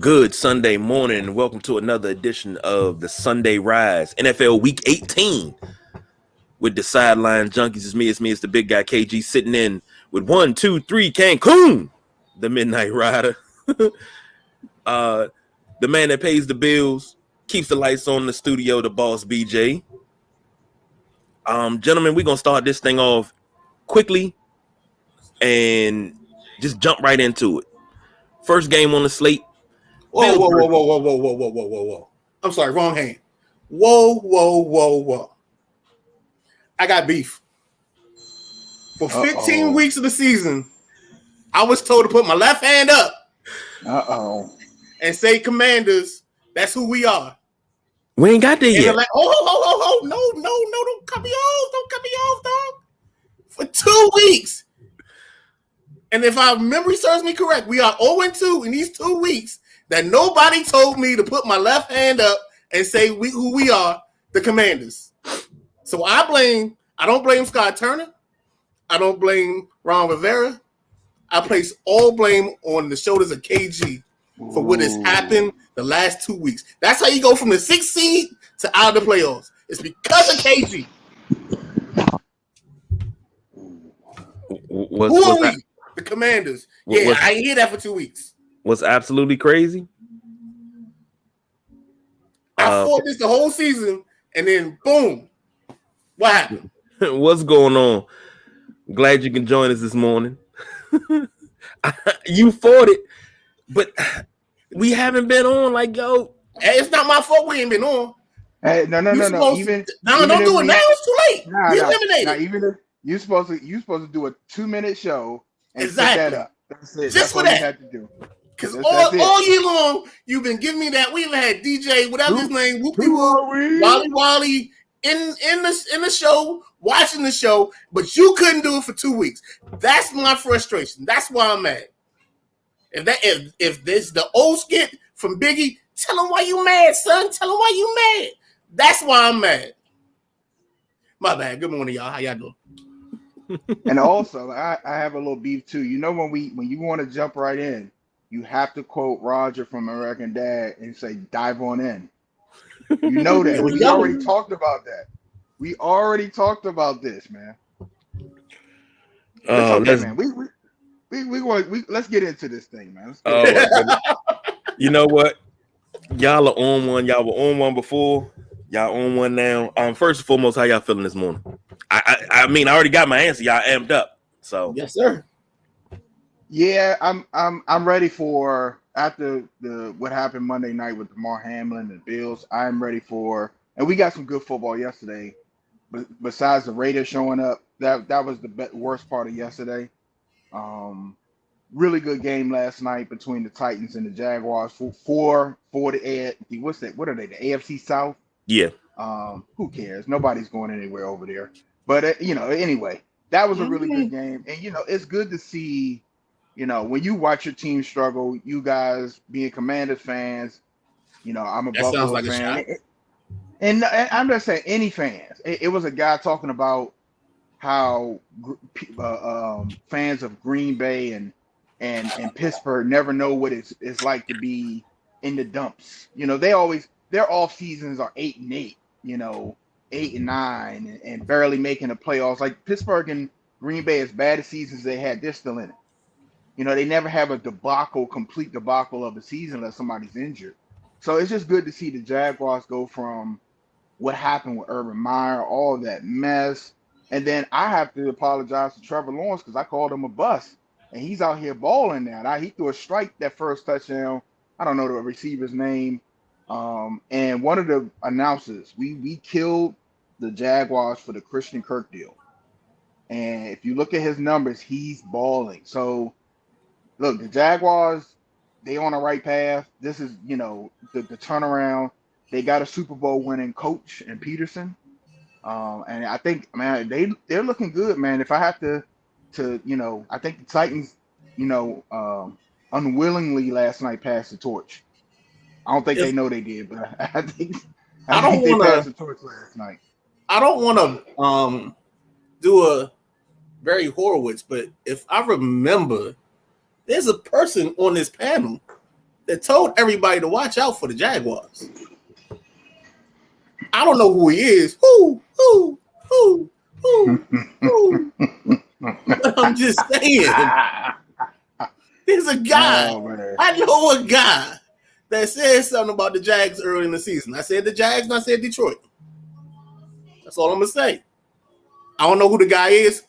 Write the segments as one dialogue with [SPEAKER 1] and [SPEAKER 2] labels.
[SPEAKER 1] Good Sunday morning, and welcome to another edition of the Sunday Rise, NFL Week 18 with the Sideline Junkies. It's the big guy KG sitting in with 1, 2, 3 Cancun, the Midnight Rider, the man that pays the bills, keeps the lights on in the studio, the boss BJ. Gentlemen, we're gonna start this thing off quickly and just jump right into it. First game on the slate.
[SPEAKER 2] Whoa. I'm sorry, wrong hand. Whoa. I got beef. For 15 weeks of the season, I was told to put my left hand up. And say Commanders, that's who we are.
[SPEAKER 1] We ain't got there yet.
[SPEAKER 2] Like, no, don't cut me off, dog. For 2 weeks. And if our memory serves me correct, we are 0-2 in these 2 weeks that nobody told me to put my left hand up and say who we are, the Commanders. So I don't blame Scott Turner. I don't blame Ron Rivera. I place all blame on the shoulders of KG for what has happened the last 2 weeks. That's how you go from the 6th seed to out of the playoffs. It's because of KG. Who are we? The Commanders. I ain't hear that for 2 weeks.
[SPEAKER 1] What's absolutely crazy?
[SPEAKER 2] I fought this the whole season, and then boom. What happened?
[SPEAKER 1] What's going on? Glad you can join us this morning. You fought it, but we haven't been on. Like, yo,
[SPEAKER 2] hey, it's not my fault we ain't been on.
[SPEAKER 3] Hey, no. Don't do it
[SPEAKER 2] now. It's too late. We eliminated.
[SPEAKER 3] Even if you're supposed to do a 2-minute show and
[SPEAKER 2] exactly.
[SPEAKER 3] set that up. That's it.
[SPEAKER 2] Just for that. You had to do. Because all year long, you've been giving me that. We even had DJ, whatever his name, Wally in the show, watching the show, but you couldn't do it for 2 weeks. That's my frustration. That's why I'm mad. If this the old skit from Biggie, tell him why you mad, son. Tell him why you mad. That's why I'm mad. My bad. Good morning, y'all. How y'all doing?
[SPEAKER 3] And also, I have a little beef too. You know, when you want to jump right in, you have to quote Roger from American Dad and say, dive on in. You know that. We already talked about that. We already talked about this, man. Man. Let's get into this thing, man.
[SPEAKER 1] You know what? Y'all are on one. Y'all were on one before. Y'all on one now. First and foremost, how y'all feeling this morning? I mean, I already got my answer. Y'all amped up. So
[SPEAKER 2] yes, sir.
[SPEAKER 3] Yeah, I'm ready for after what happened Monday night with Damar Hamlin and the Bills. I'm ready for, and we got some good football yesterday. But besides the Raiders showing up, that was the worst part of yesterday. Really good game last night between the Titans and the Jaguars for the what's that? What are they? The AFC South?
[SPEAKER 1] Yeah.
[SPEAKER 3] Who cares? Nobody's going anywhere over there. But anyway, that was a really good game, and it's good to see. When you watch your team struggle, you guys being Commanders fans, I'm a Buffalo fan. And I'm just saying any fans. It was a guy talking about how fans of Green Bay and Pittsburgh never know what it's like to be in the dumps. Their off seasons are 8-8, 8-9 and barely making the playoffs. Like Pittsburgh and Green Bay, as bad as seasons they had, they're still in it. They never have a complete debacle of a season unless somebody's injured. So it's just good to see the Jaguars go from what happened with Urban Meyer, all that mess. And then I have to apologize to Trevor Lawrence because I called him a bust. And he's out here balling now. He threw a strike that first touchdown. I don't know the receiver's name. And one of the announcers, we killed the Jaguars for the Christian Kirk deal. And if you look at his numbers, he's balling. So, look, the Jaguars, they on the right path. This is, the turnaround. They got a Super Bowl winning coach in Peterson. And I think, man, they're looking good, man. If I have to I think the Titans, unwillingly last night passed the torch. I don't think they know they did, but I think they passed the torch last night.
[SPEAKER 2] I don't want to do a Barry Horowitz, but if I remember, there's a person on this panel that told everybody to watch out for the Jaguars. I don't know who he is. Who? But I'm just saying. There's a guy.
[SPEAKER 3] Oh,
[SPEAKER 2] I know a guy that said something about the Jags early in the season. I said the Jags, and I said Detroit. That's all I'm gonna say. I don't know who the guy is.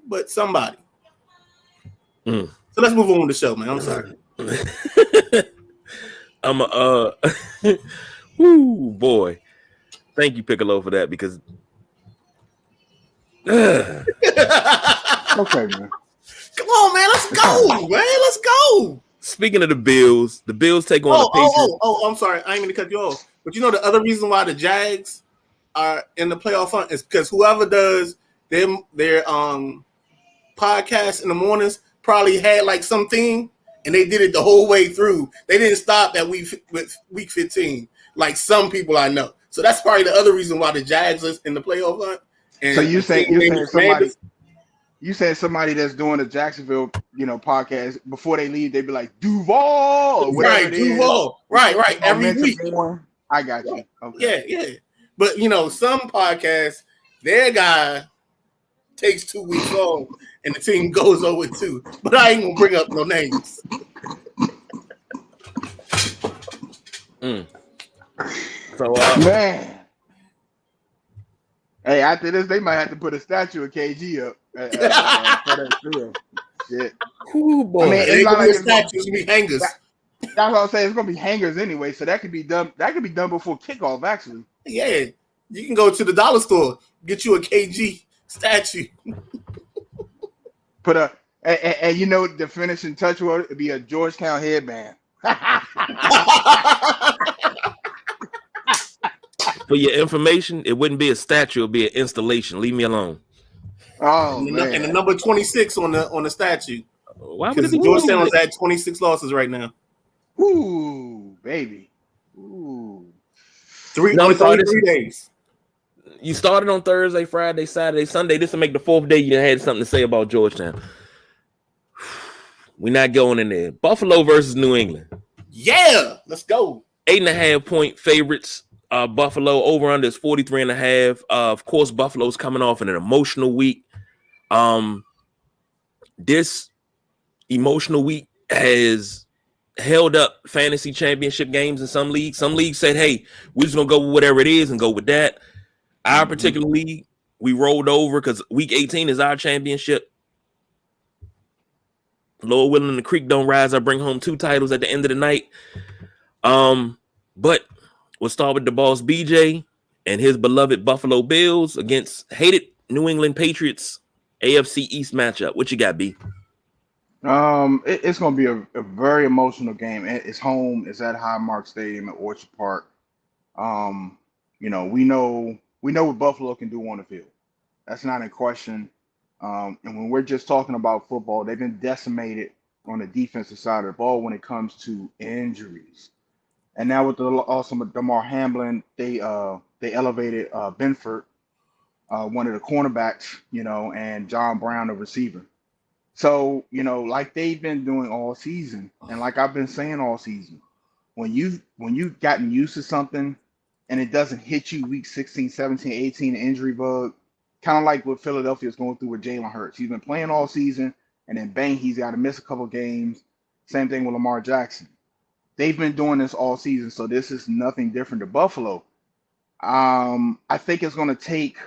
[SPEAKER 2] But somebody. So let's move on with the show, man. I'm sorry.
[SPEAKER 1] Whoo, boy. Thank you, Piccolo, for that because
[SPEAKER 3] okay, man.
[SPEAKER 2] Come on, man. Let's go, man. Let's go.
[SPEAKER 1] Speaking of the Bills take on the Patriots.
[SPEAKER 2] I'm sorry. I ain't gonna cut you off. But you know the other reason why the Jags are in the playoff hunt is because whoever does their podcast in the mornings probably had like something, and they did it the whole way through. They didn't stop at week 15, like some people I know. So that's probably the other reason why the Jags are in the playoff hunt. And
[SPEAKER 3] so you saying somebody that's doing a Jacksonville, podcast before they leave, they'd be like Duval, or
[SPEAKER 2] right? Duval, right. Every week.
[SPEAKER 3] I got you.
[SPEAKER 2] Okay. Yeah. But some podcasts, their guy takes 2 weeks off and the team goes 0-2. But I ain't gonna bring up no names.
[SPEAKER 1] So
[SPEAKER 3] man. Hey, after this, they might have to put a statue of KG up. For that field. Shit.
[SPEAKER 1] Ooh, boy.
[SPEAKER 2] I mean, it's not like statues, be hangers.
[SPEAKER 3] That's what I'm saying. It's gonna be hangers anyway, so that could be done. That could be done before kickoff, actually.
[SPEAKER 2] Yeah, you can go to the dollar store, get you a KG statue.
[SPEAKER 3] Put and the finishing touch would be a Georgetown headband.
[SPEAKER 1] For your information, it wouldn't be a statue; it'd be an installation. Leave me alone.
[SPEAKER 3] Oh,
[SPEAKER 2] man. And the number 26 on the statue.
[SPEAKER 1] Why would it be
[SPEAKER 2] Georgetown's at 26 losses right now?
[SPEAKER 3] Ooh, baby. Ooh.
[SPEAKER 2] 3 days.
[SPEAKER 1] You started on Thursday, Friday, Saturday, Sunday. This will make the 4th day you had something to say about Georgetown. We're not going in there. Buffalo versus New England.
[SPEAKER 2] Yeah, let's go.
[SPEAKER 1] 8.5-point favorites. Buffalo over under is 43.5. Of course, Buffalo's coming off an emotional week. This emotional week has held up fantasy championship games in some leagues. Some leagues said, hey, we're just going to go with whatever it is and go with that. Our particular league, we rolled over because week 18 is our championship. Lord willing, the creek don't rise. I bring home 2 titles at the end of the night. But we'll start with the boss BJ and his beloved Buffalo Bills against hated New England Patriots AFC East matchup. What you got, B?
[SPEAKER 3] It's going to be a very emotional game. It's home. It's at Highmark Stadium at Orchard Park. We know what Buffalo can do on the field. That's not in question. And when we're just talking about football, they've been decimated on the defensive side of the ball when it comes to injuries. And now with the loss of Damar Hamlin, they elevated Benford, one of the cornerbacks, and John Brown, the receiver. So, like they've been doing all season, and like I've been saying all season, when you've gotten used to something and it doesn't hit you week 16, 17, 18, injury bug, kind of like what Philadelphia is going through with Jalen Hurts. He's been playing all season, and then bang, he's got to miss a couple games. Same thing with Lamar Jackson. They've been doing this all season, so this is nothing different to Buffalo. I think it's going to take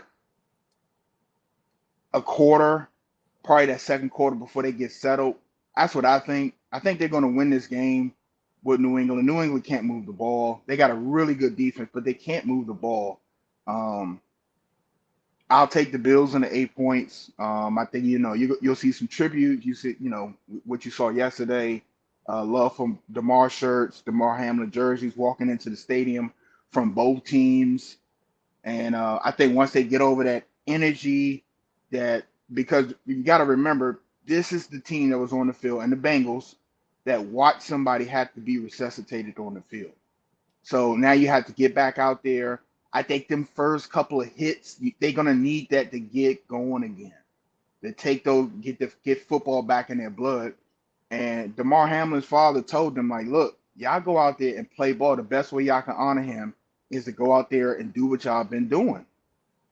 [SPEAKER 3] a quarter, probably that second quarter before they get settled. That's what I think. I think they're going to win this game with New England. New England can't move the ball. They got a really good defense, but they can't move the ball. I'll take the Bills in the 8 points. I think, you'll see some tribute. You see, what you saw yesterday. Love from Damar shirts, Damar Hamlin jerseys walking into the stadium from both teams. And I think once they get over that energy, because you got to remember, this is the team that was on the field and the Bengals that watched somebody have to be resuscitated on the field. So now you have to get back out there. I think them first couple of hits, they're going to need that to get going again. To take those, get football back in their blood. And DeMar Hamlin's father told them, like, look, y'all go out there and play ball. The best way y'all can honor him is to go out there and do what y'all been doing.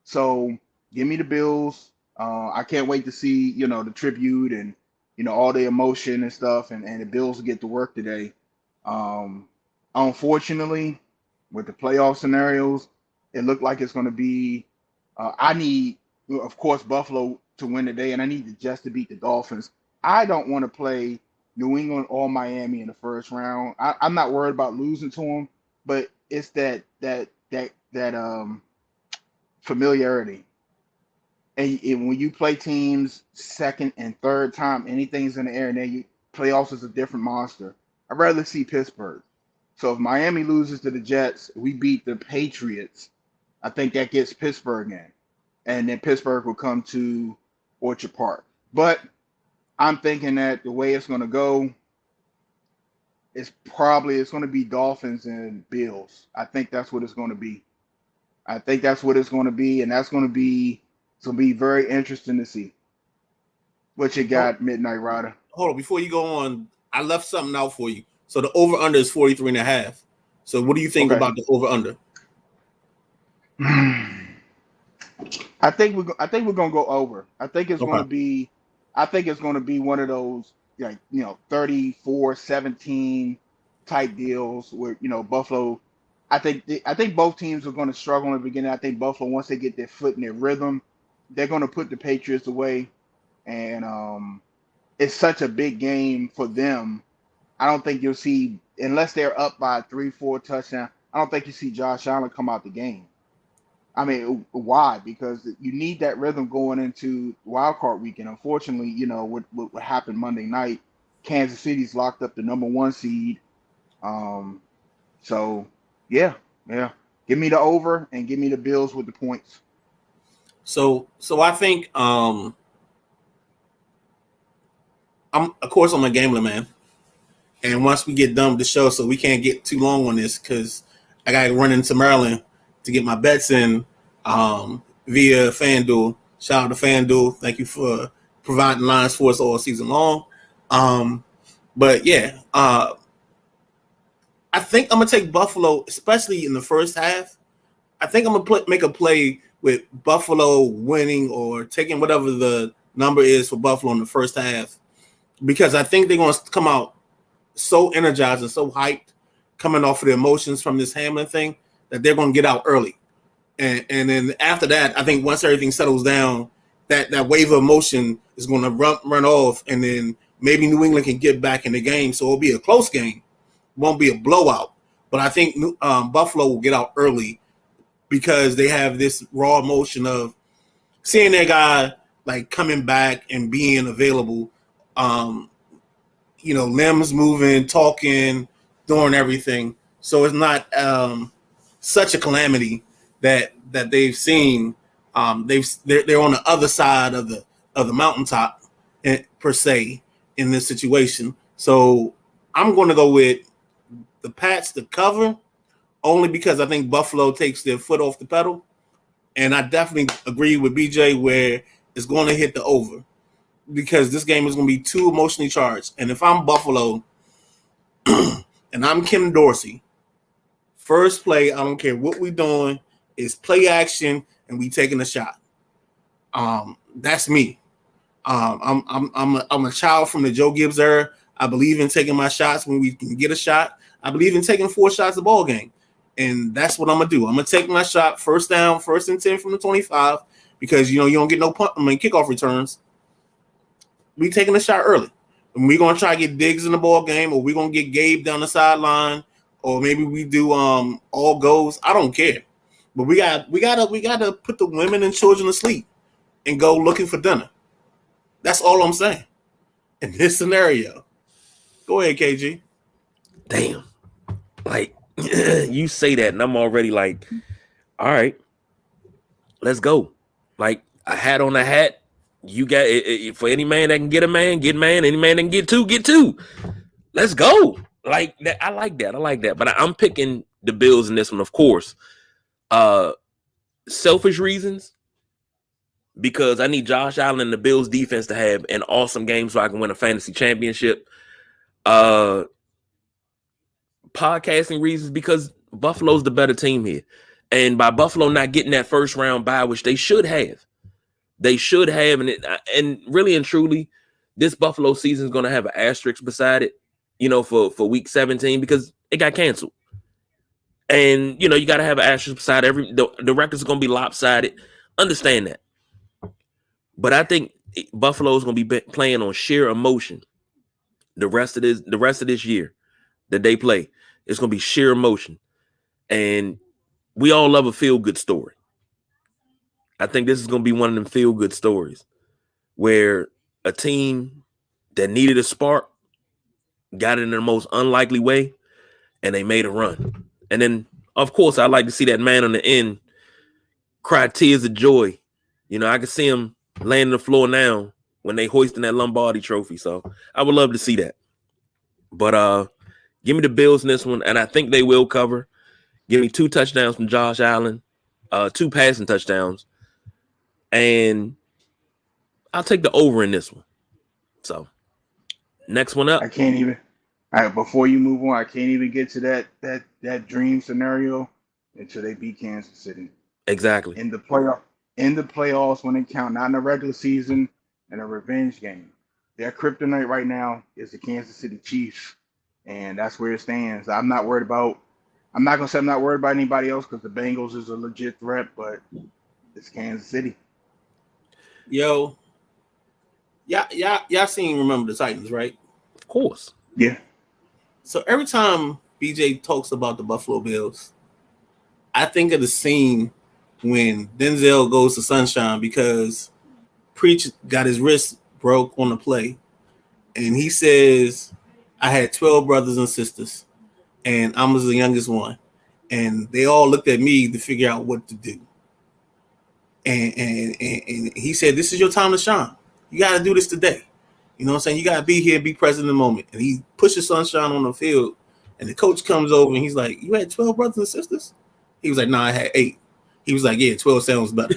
[SPEAKER 3] So give me the Bills. I can't wait to see, the tribute and, all the emotion and stuff, and the Bills get to work today. Unfortunately, with the playoff scenarios, it looked like it's going to be, I need, of course, Buffalo to win today, and I need the Jets to beat the Dolphins. I don't want to play New England or Miami in the first round. I'm not worried about losing to them, but it's that familiarity. And when you play teams second and third time, anything's in the air, and then playoffs is a different monster. I'd rather see Pittsburgh. So if Miami loses to the Jets, we beat the Patriots. I think that gets Pittsburgh in, and then Pittsburgh will come to Orchard Park. But I'm thinking that the way it's going to go is it's going to be Dolphins and Bills. I think that's what it's going to be. And that's going to be very interesting to see what you got, Midnight Rider.
[SPEAKER 2] Hold on, before you go on, I left something out for you. So the over under is 43.5. So what do you think about the over under?
[SPEAKER 3] I think we're gonna go over. I think it's going to be one of those 34-17 type deals where Buffalo. I think both teams are going to struggle in the beginning. I think Buffalo, once they get their foot in their rhythm, they're going to put the Patriots away, and it's such a big game for them. I don't think you'll see, unless they're up by 3-4 touchdowns, I don't think you see Josh Allen come out the game. I mean, why? Because you need that rhythm going into wild card weekend. Unfortunately, what happened Monday night, Kansas City's locked up the number 1 seed. So yeah. Give me the over and give me the Bills with the points.
[SPEAKER 2] So I think I'm a gambler, man. And once we get done with the show, so we can't get too long on this because I got to run into Maryland to get my bets in via FanDuel. Shout out to FanDuel. Thank you for providing lines for us all season long. But yeah, I think I'm going to take Buffalo, especially in the first half. I think I'm going to make a play with Buffalo winning or taking whatever the number is for Buffalo in the first half, because I think they're going to come out so energized and so hyped coming off of the emotions from this Hamlin thing that they're going to get out early. And then after that, I think once everything settles down, that wave of emotion is going to run off, and then maybe New England can get back in the game. So it'll be a close game. Won't be a blowout. But I think Buffalo will get out early because they have this raw emotion of seeing their guy like coming back and being available. Limbs moving, talking, doing everything. So it's not such a calamity that they've seen. They're on the other side of the mountaintop per se in this situation. So I'm going to go with the Pats to cover, only because I think Buffalo takes their foot off the pedal. And I definitely agree with BJ where it's going to hit the over, because this game is going to be too emotionally charged. And if I'm Buffalo and I'm Kim Dorsey, first play, I don't care what we're doing, is play action and we taking a shot. That's me. I'm a child from the Joe Gibbs era. I believe in taking my shots when we can get a shot. I believe in taking 4 shots a ball game. And that's what I'm going to do. I'm going to take my shot, first down, 1st and 10 from the 25, because, you don't get no kickoff returns. We taking a shot early. And we're going to try to get Diggs in the ball game, or we're going to get Gabe down the sideline, or maybe we do all goes. I don't care. But we got to put the women and children to sleep and go looking for dinner. That's all I'm saying in this scenario. Go ahead, KG.
[SPEAKER 1] Damn. Like, you say that, and I'm already like, all right, let's go. Like, a hat on a hat. You got it, for any man that can get a man, get man. Any man that can get two. Let's go. Like that. I like that. But I'm picking the Bills in this one, of course. Selfish reasons. because I need Josh Allen and the Bills defense to have an awesome game so I can win a fantasy championship. Podcasting reasons, because Buffalo's the better team here. And by Buffalo not getting that first round bye, which they should have, and really and truly, this Buffalo season is going to have an asterisk beside it, for week 17 because it got canceled. And, you got to have an asterisk beside the records are going to be lopsided. Understand that. But I think Buffalo is going to be playing on sheer emotion the rest of this year that they play. It's going to be sheer emotion. And we all love a feel-good story. I think this is going to be one of them feel-good stories where a team that needed a spark got it in the most unlikely way, and they made a run. And then, of course, I'd like to see that man on the end cry tears of joy. I can see him laying on the floor now when they hoisting that Lombardi trophy. So I would love to see that. But give me the Bills in this one, and I think they will cover. Give me 2 touchdowns from Josh Allen, 2 passing touchdowns, and I'll take the over in this one. So next one up.
[SPEAKER 3] I can't even. Before you move on, I can't even get to that dream scenario until they beat Kansas City.
[SPEAKER 1] Exactly.
[SPEAKER 3] In the playoffs when they count, not in the regular season, in a revenge game. Their kryptonite right now is the Kansas City Chiefs, and that's where it stands. I'm not worried about anybody else because the Bengals is a legit threat, but it's Kansas City.
[SPEAKER 2] Yo, y'all seen Remember the Titans, right?
[SPEAKER 1] Of course.
[SPEAKER 3] Yeah.
[SPEAKER 2] So every time BJ talks about the Buffalo Bills, I think of the scene when Denzel goes to Sunshine because Preach got his wrist broke on the play. And he says, I had 12 brothers and sisters, and I was the youngest one. And they all looked at me to figure out what to do. And he said, this is your time to shine. You got to do this today. You know what I'm saying? You got to be here, be present in the moment. And he pushes Sunshine on the field, and the coach comes over, and he's like, you had 12 brothers and sisters? He was like, no, I had 8. He was like, yeah, 12 sounds better.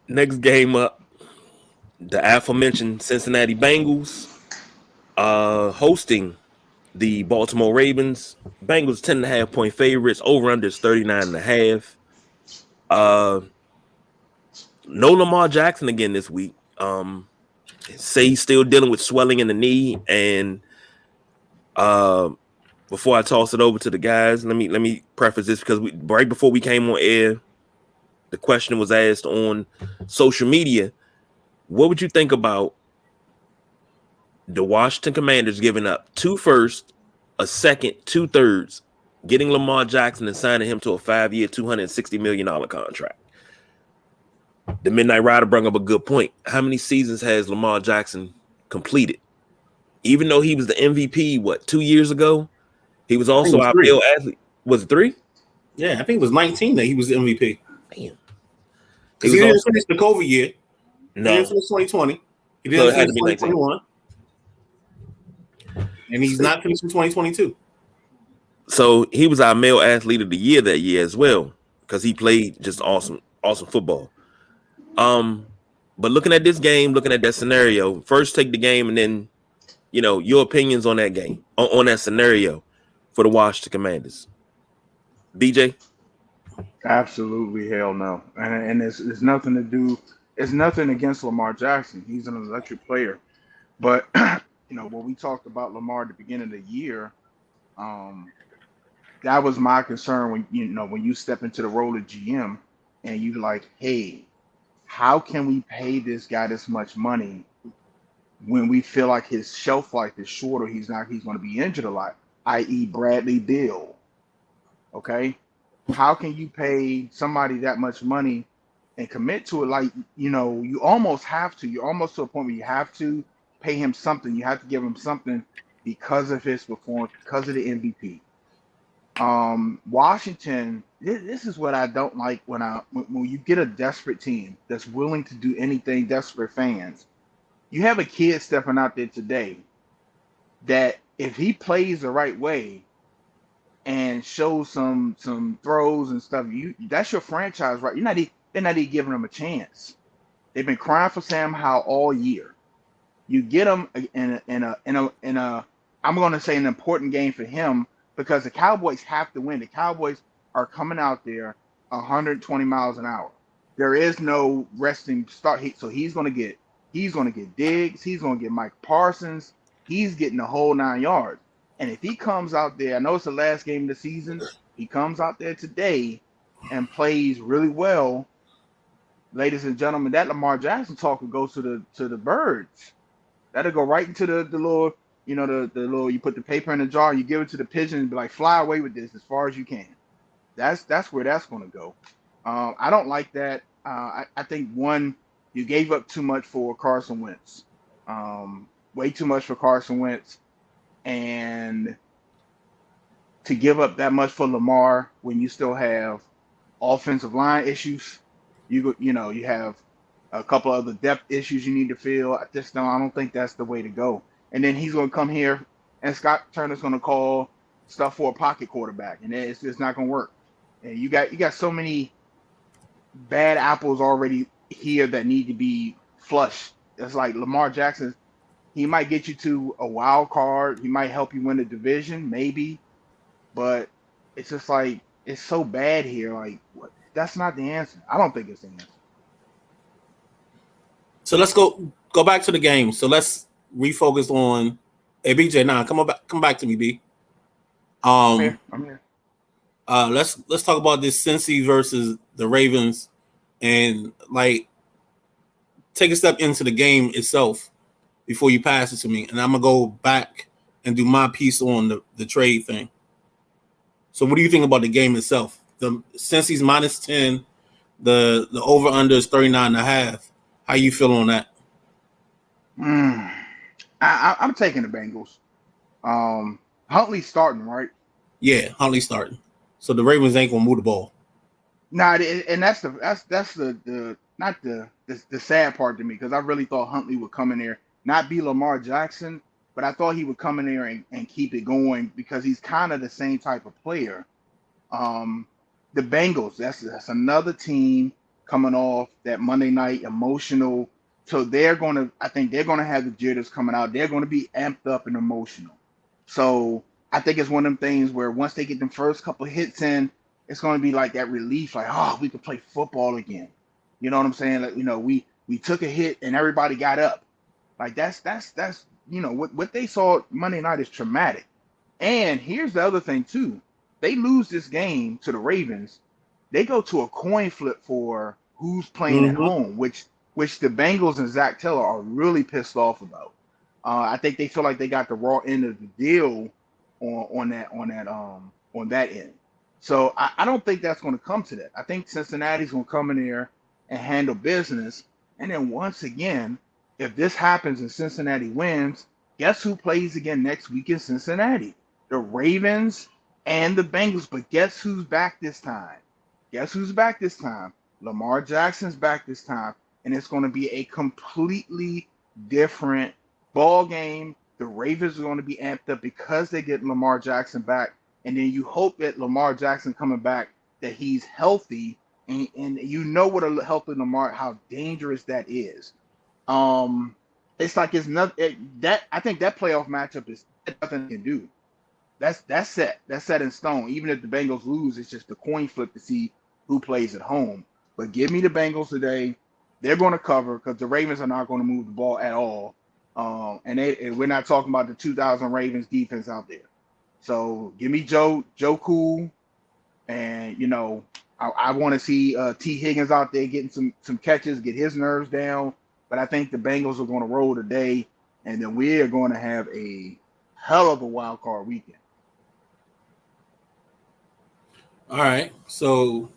[SPEAKER 1] Next game up, the aforementioned Cincinnati Bengals hosting the Baltimore Ravens. Bengals 10.5-point favorites. Over under is 39.5. No Lamar Jackson again this week. Say he's still dealing with swelling in the knee. And before I toss it over to the guys, let me preface this because right before we came on air, the question was asked on social media. What would you think about the Washington Commanders giving up 2 firsts, a second, 2 thirds, getting Lamar Jackson and signing him to a 5-year, $260 million contract? The Midnight Rider brought up a good point. How many seasons has Lamar Jackson completed? Even though he was the MVP, 2 years ago? He was also our male athlete. Was it 3?
[SPEAKER 2] Yeah, I think it was 19 that he was the MVP.
[SPEAKER 1] Damn.
[SPEAKER 2] Because he didn't finish the COVID year.
[SPEAKER 1] No.
[SPEAKER 2] He didn't finish 2020. He didn't finish 2021. And he's not finishing 2022.
[SPEAKER 1] So he was our male athlete of the year that year as well, because he played just awesome football. But looking at this game, looking at that scenario, first take the game and then, your opinions on that game, on that scenario for the Washington Commanders. BJ?
[SPEAKER 3] Absolutely hell no. And it's nothing to do. It's nothing against Lamar Jackson. He's an electric player. But, when we talked about Lamar at the beginning of the year, that was my concern when you step into the role of GM and you like, hey, how can we pay this guy this much money when we feel like his shelf life is short or he's going to be injured a lot, i.e. Bradley Beal. Okay. How can you pay somebody that much money and commit to it? Like, you almost have to. You're almost to a point where you have to pay him something. You have to give him something because of his performance, because of the MVP. Washington, this is what I don't like when you get a desperate team that's willing to do anything, desperate fans. You have a kid stepping out there today that if he plays the right way, and show some throws and stuff, that's your franchise, right? They're not even giving him a chance. They've been crying for Sam Howell all year. You get him in a I'm going to say an important game for him because the Cowboys have to win. The Cowboys are coming out there 120 miles an hour. There is no resting start. So he's going to get Diggs. He's going to get Mike Parsons. He's getting the whole 9 yards. And if he comes out there, I know it's the last game of the season. He comes out there today and plays really well. Ladies and gentlemen, that Lamar Jackson talk will go to the birds. That'll go right into the little, the little, you put the paper in the jar, you give it to the pigeon and be like, fly away with this as far as you can. That's where that's going to go. I don't like that. I think, one, you gave up too much for Carson Wentz. Way too much for Carson Wentz. And to give up that much for Lamar when you still have offensive line issues, you have a couple of other depth issues you need to fill. I don't think that's the way to go. And then he's going to come here, and Scott Turner's going to call stuff for a pocket quarterback, and it's just not going to work. And you got so many bad apples already here that need to be flushed. It's like Lamar Jackson. He might get you to a wild card. He might help you win the division, maybe. But it's just like, it's so bad here. Like, what? That's not the answer. I don't think it's the answer.
[SPEAKER 4] So let's go back to the game. So let's refocus on. Hey, BJ, come back to me, B.
[SPEAKER 3] I'm here.
[SPEAKER 4] Let's talk about this Cincy versus the Ravens, and like take a step into the game itself before you pass it to me, and I'm gonna go back and do my piece on the trade thing. So, what do you think about the game itself? The Cincy's -10, the over under is 39.5. How you feel on that?
[SPEAKER 3] I'm taking the Bengals. Huntley's starting, right?
[SPEAKER 4] Yeah, Huntley's starting. So the Ravens ain't gonna move the ball.
[SPEAKER 3] Nah, and that's the not the sad part to me, because I really thought Huntley would come in there, not be Lamar Jackson, but I thought he would come in there and keep it going because he's kind of the same type of player. The Bengals, that's another team coming off that Monday night emotional. So I think they're gonna have the jitters coming out. They're gonna be amped up and emotional. So I think it's one of them things where once they get them first couple hits in, it's gonna be like that relief, like, oh, we can play football again. You know what I'm saying? Like, we took a hit and everybody got up. Like that's what they saw Monday night is traumatic. And here's the other thing too. They lose this game to the Ravens, they go to a coin flip for who's playing at home, which the Bengals and Zach Taylor are really pissed off about. I think they feel like they got the raw end of the deal on that end. So I don't think that's going to come to that. I think Cincinnati's going to come in there and handle business. And then once again, if this happens and Cincinnati wins, guess who plays again next week in Cincinnati? The Ravens and the Bengals. But guess who's back this time? Lamar Jackson's back this time. And it's going to be a completely different ball game. The Ravens are going to be amped up because they get Lamar Jackson back. And then you hope that Lamar Jackson coming back, that he's healthy. And you know what a healthy Lamar, how dangerous that is. It's like it's nothing. I think that playoff matchup is nothing they can do. That's set. That's set in stone. Even if the Bengals lose, it's just a coin flip to see who plays at home. But give me the Bengals today. They're going to cover because the Ravens are not going to move the ball at all. And we're not talking about the 2000 Ravens defense out there. So give me Joe Cool, and I want to see T. Higgins out there getting some catches, get his nerves down. But I think the Bengals are going to roll today, and then we are going to have a hell of a wild card weekend.
[SPEAKER 4] All right. So,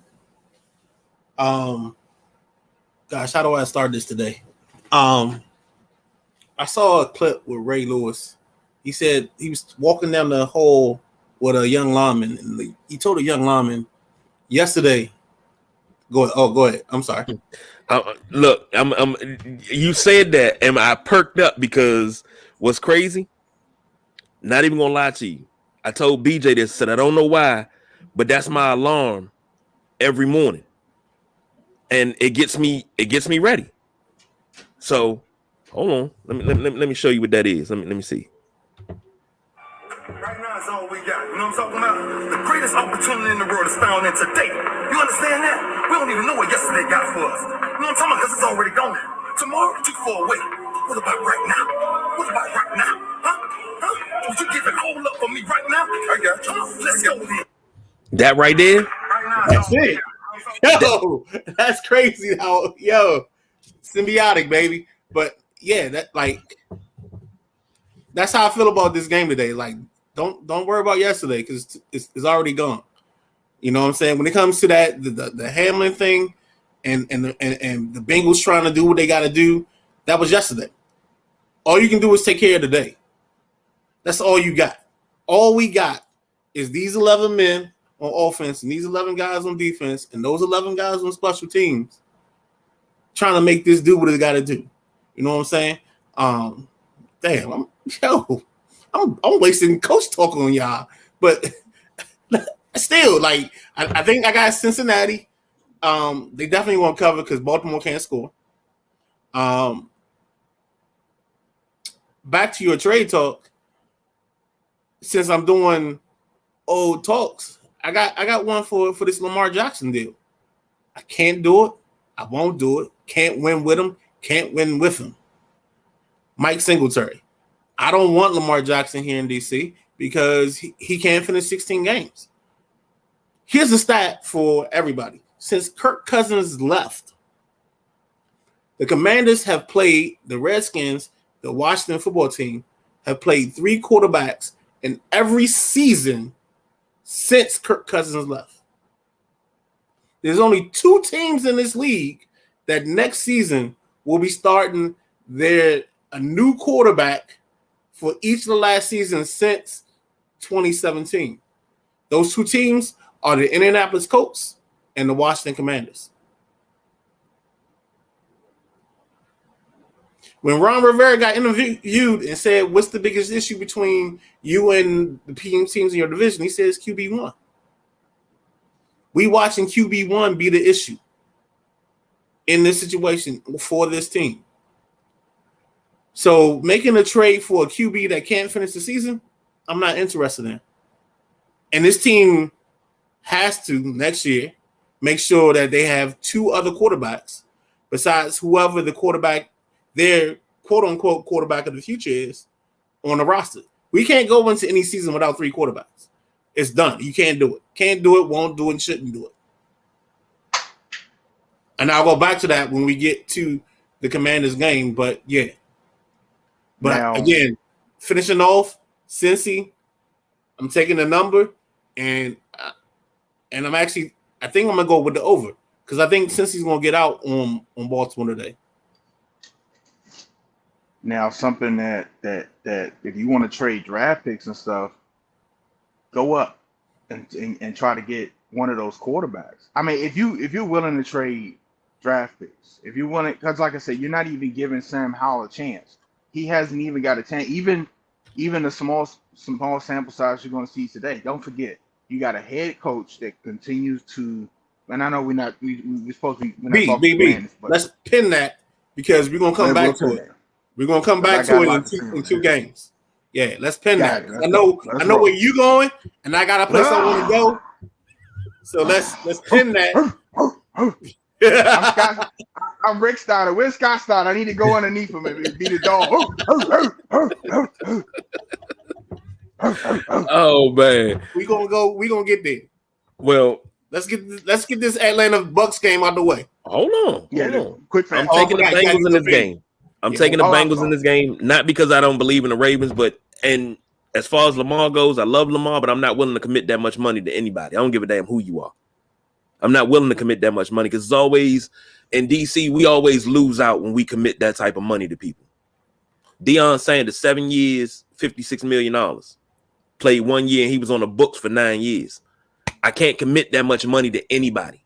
[SPEAKER 4] gosh, how do I start this today? I saw a clip with Ray Lewis. He said he was walking down the hall with a young lineman, and he told a young lineman yesterday. Go ahead. I'm sorry.
[SPEAKER 1] Look, you said that, and I perked up because what's crazy? Not even gonna lie to you. I told BJ this, said I don't know why, but that's my alarm every morning. And it gets me ready. So hold on. Let me show you what that is. Let me see.
[SPEAKER 5] Right now is all we got. You know what I'm talking about? The greatest opportunity in the world is found in today. You understand that? We don't even know what yesterday got for us. You know what I'm talking about? Because it's already gone. Tomorrow too far away. What about right now? What about right now? Huh? Would you give it all up for me right now? I got you. Let's go then.
[SPEAKER 1] That right there.
[SPEAKER 5] Right now is
[SPEAKER 4] That's
[SPEAKER 5] all we
[SPEAKER 4] it.
[SPEAKER 5] got.
[SPEAKER 4] Yo, that's crazy. How symbiotic, baby. But yeah, that's how I feel about this game today. Like, don't worry about yesterday because it's already gone. You know what I'm saying? When it comes to that, the Hamlin thing, and the Bengals trying to do what they got to do, that was yesterday. All you can do is take care of the day. That's all you got. All we got is these 11 men on offense and these 11 guys on defense and those 11 guys on special teams trying to make this do what it got to do. You know what I'm saying? Damn, I'm wasting coach talk on y'all, but still, like I think I got Cincinnati. They definitely won't cover because Baltimore can't score. Back to your trade talk. Since I'm doing old talks, I got one for this Lamar Jackson deal. I can't do it. I won't do it. Can't win with him. Can't win with him. Mike Singletary. I don't want Lamar Jackson here in DC because he can't finish 16 games. Here's a stat for everybody. Since Kirk Cousins left, the Commanders have played the Redskins, the Washington football team, have played 3 quarterbacks in every season since Kirk Cousins left. There's only 2 teams in this league that next season will be starting a new quarterback for each of the last seasons since 2017. Those 2 teams are the Indianapolis Colts and the Washington Commanders. When Ron Rivera got interviewed and said, what's the biggest issue between you and the PM teams in your division? He says QB1. We watching QB1 be the issue in this situation for this team. So making a trade for a QB that can't finish the season, I'm not interested in. And this team has to, next year, make sure that they have 2 other quarterbacks besides whoever the quarterback, their quote-unquote quarterback of the future is, on the roster. We can't go into any season without 3 quarterbacks. It's done. You can't do it. Can't do it, won't do it, and shouldn't do it. And I'll go back to that when we get to the Commanders game, but yeah. But
[SPEAKER 3] Now,
[SPEAKER 4] again, finishing off, Cincy, I'm taking the number, and I think I'm going to go with the over because I think Cincy's going to get out on Baltimore today.
[SPEAKER 3] now something that if you want to trade draft picks and stuff, go up and try to get one of those quarterbacks. I mean, if you're willing to trade draft picks, if you want it, because like I said, you're not even giving Sam Howell a chance. He hasn't even got a chance. Even the small sample size you're going to see today. Don't forget, you got a head coach that continues to. And I know we're supposed to be. We're not
[SPEAKER 4] B. Let's pin that because we're gonna come back to it. We're gonna come back to it in two games. Yeah, let's pin that. I know where you going, and I got a place I want to go. So let's pin that.
[SPEAKER 3] I'm Rick Steiner. Where's Scott Steiner? I need to go underneath him and be the dog.
[SPEAKER 1] Oh man,
[SPEAKER 4] we gonna get there.
[SPEAKER 1] well,
[SPEAKER 4] let's get this Atlanta Bucks game out the way.
[SPEAKER 1] hold on.
[SPEAKER 3] Quick.
[SPEAKER 1] I'm taking the Bengals in this game. I'm taking the Bengals in this game, not because I don't believe in the Ravens, but and as far as Lamar goes, I love Lamar, but I'm not willing to commit that much money to anybody. I don't give a damn who you are. I'm not willing to commit that much money because it's always in DC, we always lose out when we commit that type of money to people. Deion Sanders, 7 years, $56 million. Played 1 year and he was on the books for 9 years. I can't commit that much money to anybody.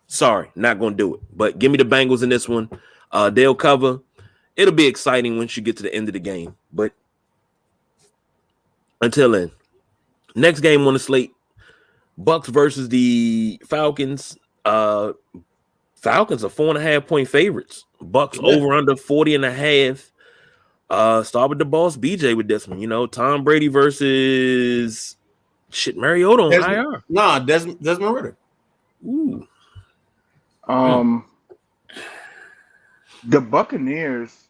[SPEAKER 1] Sorry, not going to do it. But give me the Bengals in this one. They'll cover. It'll be exciting once you get to the end of the game. But Until then, next game on the slate: Bucks versus the Falcons. Falcons are 4.5-point favorites. Bucks over under 40.5. Start with the boss BJ with this one. You know, Tom Brady versus Mariota on IR.
[SPEAKER 4] Nah, Desmond Ritter.
[SPEAKER 1] Ooh.
[SPEAKER 3] The Buccaneers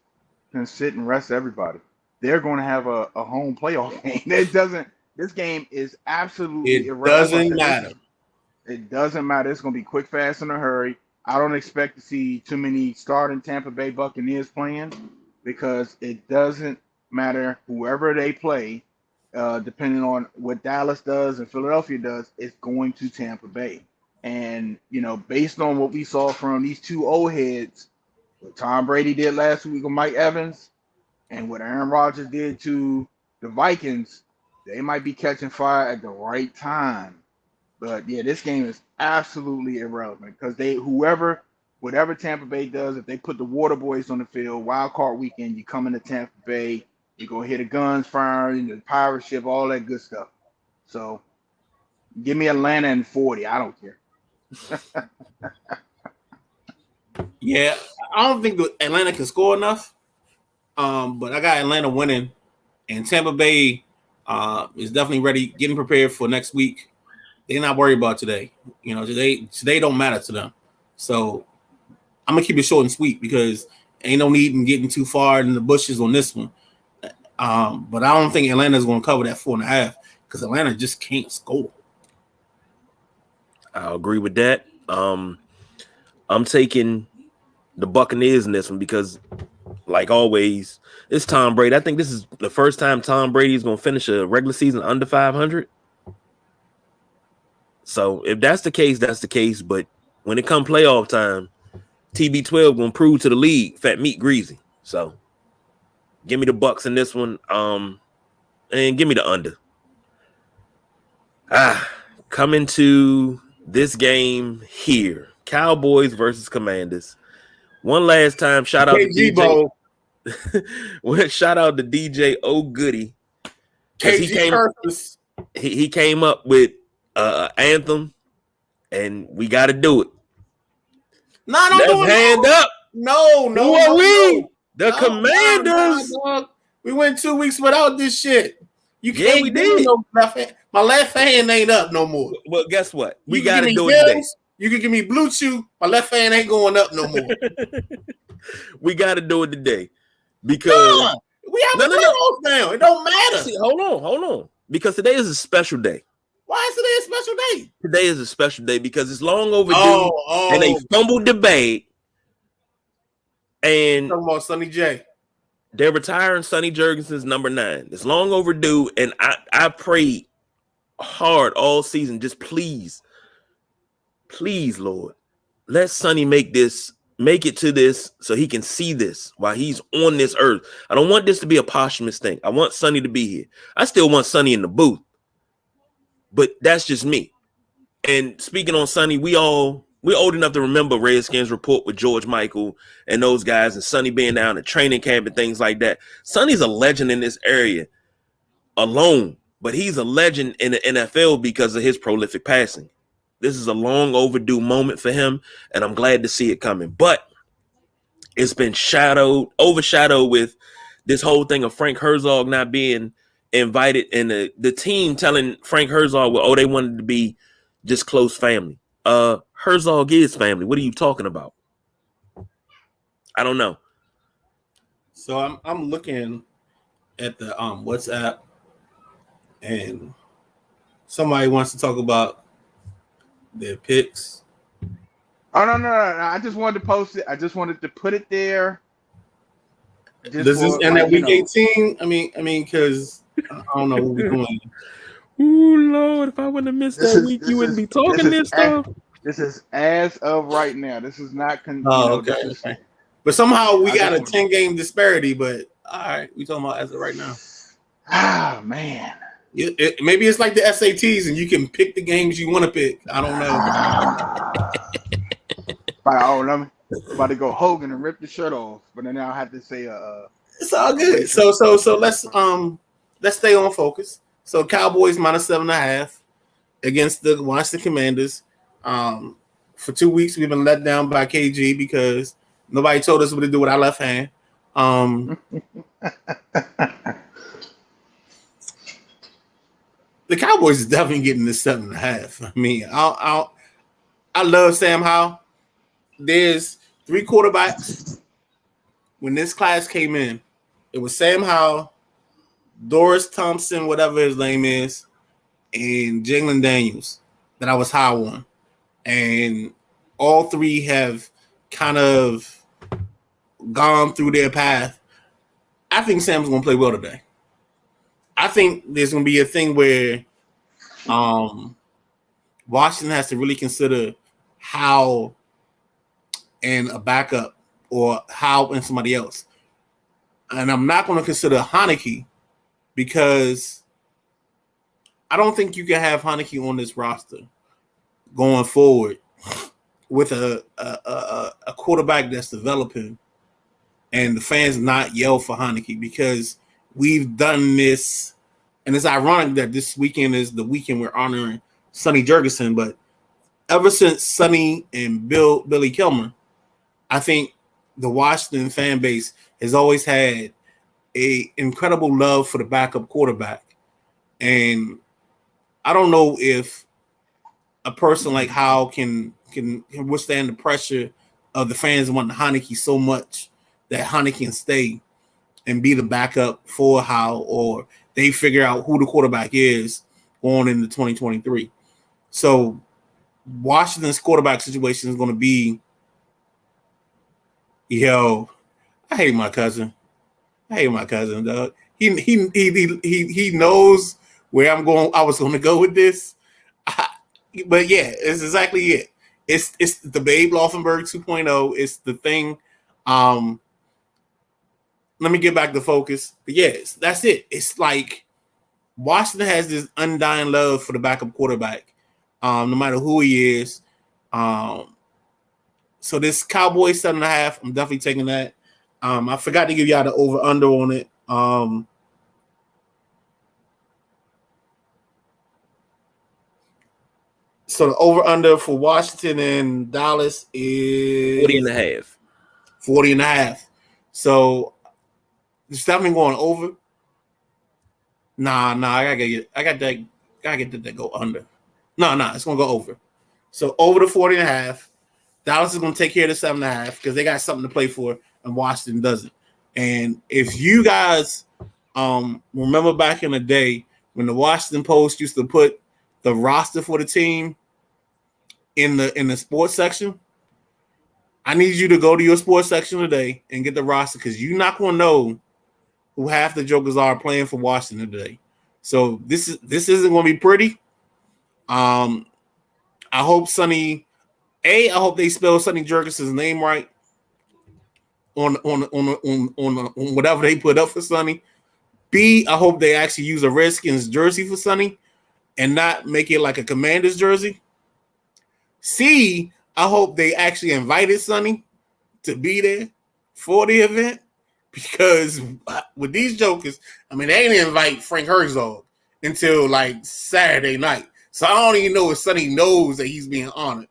[SPEAKER 3] can sit and rest everybody. They're going to have a home playoff game. This game is absolutely irrelevant.
[SPEAKER 4] Doesn't matter.
[SPEAKER 3] It doesn't matter. It's going to be quick, fast, in a hurry. I don't expect to see too many starting Tampa Bay Buccaneers playing because it doesn't matter whoever they play, depending on what Dallas does and Philadelphia does, it's going to Tampa Bay. And, you know, based on what we saw from these two old heads, what Tom Brady did last week with Mike Evans and what Aaron Rodgers did to the Vikings, they might be catching fire at the right time. But yeah, this game is absolutely irrelevant because whatever Tampa Bay does, if they put the Water Boys on the field, wild card weekend, you come into Tampa Bay, you go hear the guns firing, the pirate ship, all that good stuff. So give me Atlanta and 40. I don't care.
[SPEAKER 4] Yeah, I don't think Atlanta can score enough. But I got Atlanta winning, and Tampa Bay is definitely ready, getting prepared for next week. They're not worried about today. You know, today don't matter to them. So I'm gonna keep it short and sweet because ain't no need in getting too far in the bushes on this one. But I don't think Atlanta's gonna cover that 4.5 because Atlanta just can't score.
[SPEAKER 1] I'll agree with that. I'm taking the Buccaneers in this one because, like always, it's Tom Brady. I think this is the first time Tom Brady is going to finish a regular season under 500. So if that's the case, that's the case. But when it comes playoff time, TB12 going to prove to the league fat meat greasy. So give me the Bucks in this one, and give me the under. Coming to this game here, Cowboys versus Commanders. One last time, shout out to DJ. Shout out to DJ O Goody. He came up with anthem, and we got to do it.
[SPEAKER 4] No,
[SPEAKER 1] let's hand up.
[SPEAKER 4] No.
[SPEAKER 1] Who are we? The Commanders.
[SPEAKER 4] We went 2 weeks without this shit. You can't.
[SPEAKER 1] Yeah, we did.
[SPEAKER 4] My left hand ain't up no more.
[SPEAKER 1] Well, guess what? We got to do it today.
[SPEAKER 4] You can give me Bluetooth. My left hand ain't going up no more.
[SPEAKER 1] We got to do it today because
[SPEAKER 4] we have the playoffs now. It don't matter.
[SPEAKER 1] See, hold on. Because today is a special day.
[SPEAKER 4] Why is today a special day?
[SPEAKER 1] Today is a special day because it's long overdue and they fumbled the bag. And
[SPEAKER 4] talking about Sonny J.
[SPEAKER 1] They're retiring Sonny Jurgensen's number 9. It's long overdue, and I prayed hard all season. Just please, Lord, let Sonny make it to this so he can see this while he's on this earth. I don't want this to be a posthumous thing. I want Sonny to be here. I still want Sonny in the booth, but that's just me. And speaking on Sonny, we're old enough to remember Redskins report with George Michael and those guys and Sonny being down at training camp and things like that. Sonny's a legend in this area alone, but he's a legend in the NFL because of his prolific passing. This is a long overdue moment for him, and I'm glad to see it coming. But it's been overshadowed with this whole thing of Frank Herzog not being invited and the team telling Frank Herzog, they wanted to be just close family. Herzog is family. What are you talking about? I don't know.
[SPEAKER 4] So I'm looking at the WhatsApp, and somebody wants to talk about their picks.
[SPEAKER 3] Oh no! I just wanted to post it. I just wanted to put it there.
[SPEAKER 4] This is in that week 18. I mean, because I don't know what we're doing.
[SPEAKER 1] Ooh, Lord, if I wouldn't have missed that week, you wouldn't be talking this stuff.
[SPEAKER 3] This is as of right now. This is not.
[SPEAKER 4] Okay. But somehow we got a 10-game disparity. But all right, we talking about as of right now.
[SPEAKER 3] Ah, man.
[SPEAKER 4] Maybe it's like the SATs, and you can pick the games you want to pick. I don't know.
[SPEAKER 3] I'm about to go Hogan and rip the shirt off, but then I'll have to say,
[SPEAKER 4] it's all good. So let's stay on focus. So Cowboys minus 7.5 against the Washington Commanders. For 2 weeks, we've been let down by KG because nobody told us what to do with our left hand. The Cowboys is definitely getting this 7.5. I mean, I love Sam Howell. There's 3 quarterbacks when this class came in. It was Sam Howell, Doris Thompson, whatever his name is, and Jalen Daniels that I was high on. And all 3 have kind of gone through their path. I think Sam's going to play well today. I think there's going to be a thing where Washington has to really consider how and a backup or how and somebody else. And I'm not going to consider Heinicke because I don't think you can have Heinicke on this roster going forward with a quarterback that's developing and the fans not yell for Heinicke because we've done this. And it's ironic that this weekend is the weekend we're honoring Sonny Jurgensen, but ever since Sonny and Billy Kilmer, I think the Washington fan base has always had a incredible love for the backup quarterback. And I don't know if a person like Howell can withstand the pressure of the fans wanting Heinicke so much that Heinicke can stay and be the backup for Howell, or they figure out who the quarterback is going into 2023. So Washington's quarterback situation is going to be, I hate my cousin. Dog. He knows where I'm going. I was going to go with this, but yeah, it's exactly it. It's the Babe Laufenberg 2.0. It's the thing. Let me get back to focus. But yes, that's it. It's like Washington has this undying love for the backup quarterback, no matter who he is. So this Cowboys 7.5, I'm definitely taking that. I forgot to give y'all the over-under on it. So the over-under for Washington and Dallas is
[SPEAKER 1] 40.5.
[SPEAKER 4] 40.5. So it's definitely going over. Nah, I gotta get that go under. No, it's gonna go over. So over the 40.5. Dallas is gonna take care of the 7.5 because they got something to play for, and Washington doesn't. And if you guys remember back in the day when the Washington Post used to put the roster for the team in the sports section, I need you to go to your sports section today and get the roster because you're not gonna know who half the jokers are playing for Washington today. So this isn't going to be pretty. I hope I hope they spell Sonny Jurgensen's name right on whatever they put up for Sonny. B, I hope they actually use a Redskins jersey for Sonny and not make it like a Commanders jersey. C, I hope they actually invited Sonny to be there for the event. Because with these jokers, I mean, they didn't invite Frank Herzog until like Saturday night. So I don't even know if Sonny knows that he's being honored.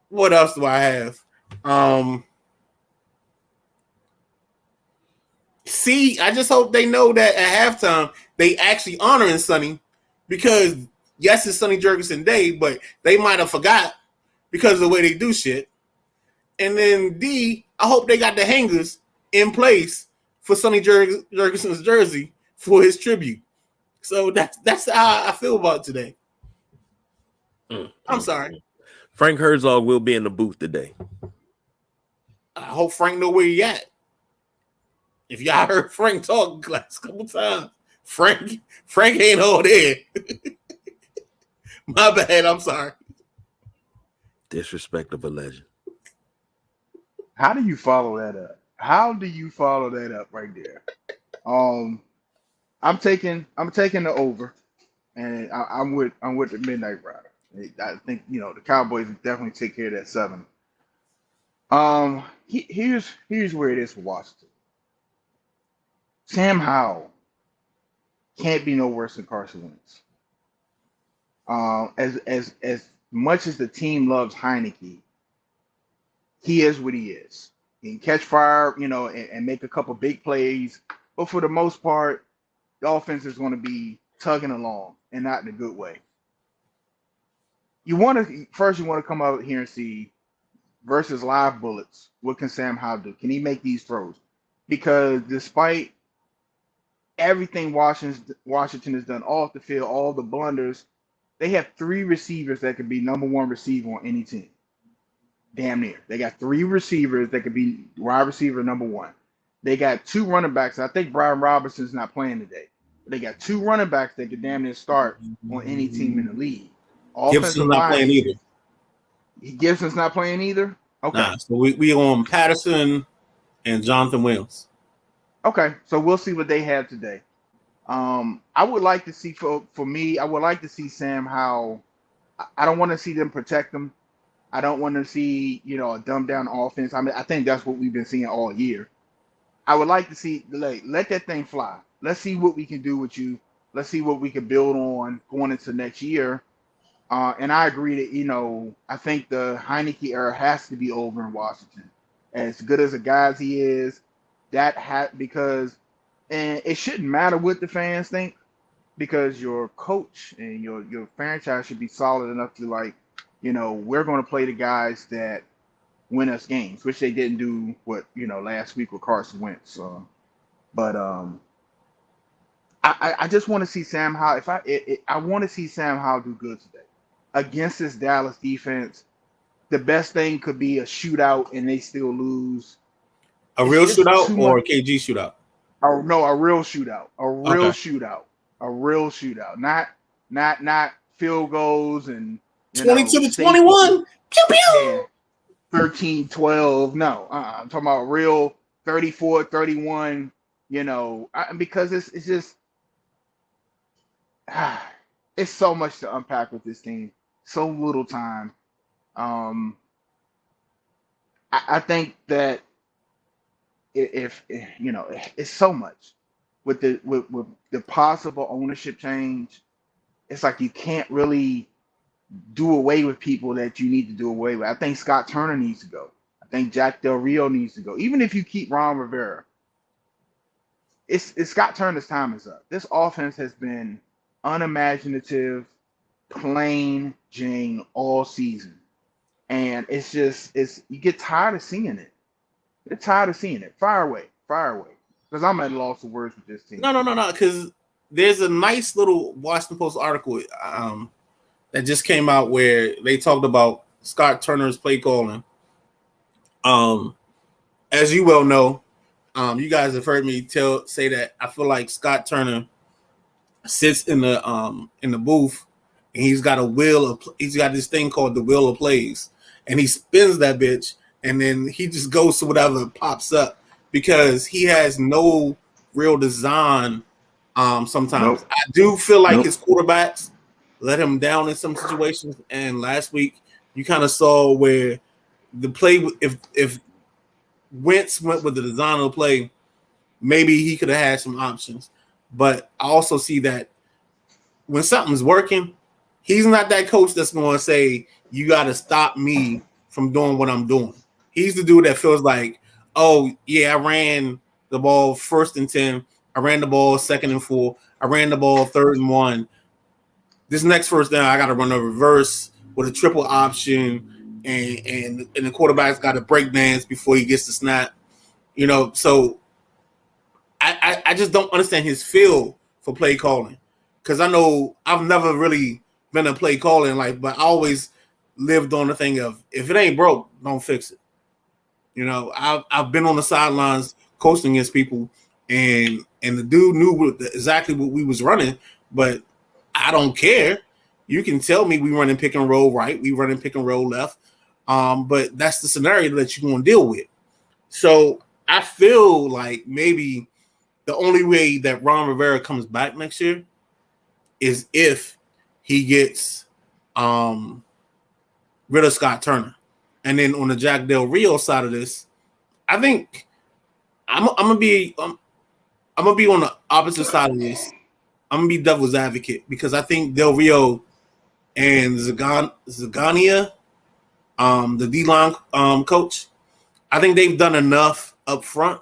[SPEAKER 4] What else do I have? I just hope they know that at halftime they actually honoring Sonny because yes, it's Sonny Jurgensen Day, but they might have forgot because of the way they do shit. And then D, I hope they got the hangers in place for Sonny Jurgensen's jersey for his tribute. So that's how I feel about today. I'm sorry.
[SPEAKER 1] Frank Herzog will be in the booth today.
[SPEAKER 4] I hope Frank know where he at. If y'all heard Frank talk last couple times, Frank ain't all there. My bad. I'm sorry.
[SPEAKER 1] Disrespect of a legend.
[SPEAKER 3] How do you follow that up? How do you follow that up right there? I'm taking the over, and I'm with the Midnight Rider. I think the Cowboys definitely take care of that 7. Here's where it is for Washington. Sam Howell can't be no worse than Carson Wentz. As much as the team loves Heineke, he is what he is. He can catch fire, and make a couple big plays, but for the most part, the offense is going to be tugging along and not in a good way. You want to come out here and see versus live bullets. What can Sam Howell do? Can he make these throws? Because despite everything Washington has done off the field, all the blunders, they have 3 receivers that could be number 1 receiver on any team. Damn near. They got 3 receivers that could be wide receiver number 1. They got 2 running backs. I think Brian Robinson's not playing today. They got 2 running backs that could damn near start on any team in the league.
[SPEAKER 4] Gibson's not playing either.
[SPEAKER 3] Gibson's not playing either? Okay.
[SPEAKER 4] Nah, so we on Patterson and Jonathan Williams.
[SPEAKER 3] Okay, so we'll see what they have today. I would like to see, for me, I would like to see Sam Howell. I don't want to see them protect him. I don't want to see, a dumbed down offense. I mean, I think that's what we've been seeing all year. I would like to see, let that thing fly. Let's see what we can do with you. Let's see what we can build on going into next year. And I agree that, I think the Heineke era has to be over in Washington. As good as a guy as he is, because it shouldn't matter what the fans think, because your coach and your franchise should be solid enough to we're going to play the guys that win us games, which they didn't do last week with Carson Wentz. But I just want to see Sam Howell. I want to see Sam Howell do good today against this Dallas defense. The best thing could be a shootout and they still lose.
[SPEAKER 4] A real shootout or a KG shootout?
[SPEAKER 3] Oh no, a real shootout. A real shootout. A real shootout. Not field goals and
[SPEAKER 4] 22-21. Pew pew.
[SPEAKER 3] 13-12. No, I'm talking about real 34-31. Because it's just it's so much to unpack with this team. So little time. I think that if it's so much with the possible ownership change. It's like you can't really do away with people that you need to do away with. I think Scott Turner needs to go. I think Jack Del Rio needs to go. Even if you keep Ron Rivera, it's Scott Turner's time is up. This offense has been unimaginative, plain Jane all season. And it's you get tired of seeing it. You're tired of seeing it. Fire away. Because I'm at a loss of words with this team.
[SPEAKER 4] No. Because there's a nice little Washington Post article that just came out where they talked about Scott Turner's play calling. As you well know, you guys have heard me say that I feel like Scott Turner sits in the booth and he's got he's got this thing called the wheel of plays, and he spins that bitch and then he just goes to whatever pops up because he has no real design. Sometimes I do feel like his quarterbacks let him down in some situations, and last week you kind of saw where the play, if Wentz went with the design of the play, maybe he could have had some options. But I also see that when something's working, he's not that coach that's going to say, you got to stop me from doing what I'm doing. He's the dude that feels like, oh, yeah, I ran the ball 1st and 10. I ran the ball 2nd and 4. I ran the ball 3rd and 1. This next first down, I got to run a reverse with a triple option, and the quarterback's got to break dance before he gets the snap. So I just don't understand his feel for play calling, because I know I've never really been a play caller in life, but I always lived on the thing of, if it ain't broke, don't fix it. I've been on the sidelines coaching against people, and the dude knew exactly what we was running, but I don't care. You can tell me we running pick and roll right, we running pick and roll left, but that's the scenario that you're going to deal with. So I feel like maybe the only way that Ron Rivera comes back next year is if he gets rid of Scott Turner. And then on the Jack Del Rio side of this, I think I'm gonna be on the opposite side of this I'm gonna be devil's advocate because I think Del Rio and Zagania, the D-line coach, I think they've done enough up front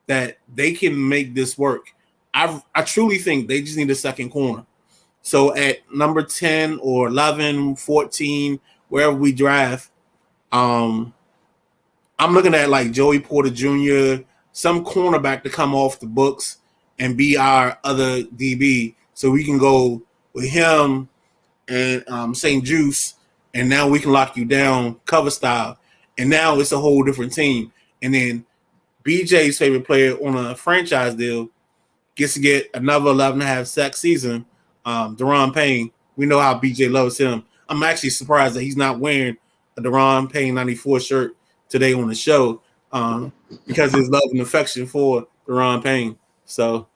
[SPEAKER 4] that they can make this work. I truly think they just need a second corner. So at number 10 or 11, 14, wherever we draft, I'm looking at like Joey Porter Jr., some cornerback to come off the books and be our other DB, so we can go with him and St. Juice, and now we can lock you down cover style, and now it's a whole different team. And then BJ's favorite player on a franchise deal gets to get another 11.5 sack season, Deron Payne. We know how BJ loves him. I'm actually surprised that he's not wearing a Deron Payne 94 shirt today on the show because of his love and affection for Deron Payne. So,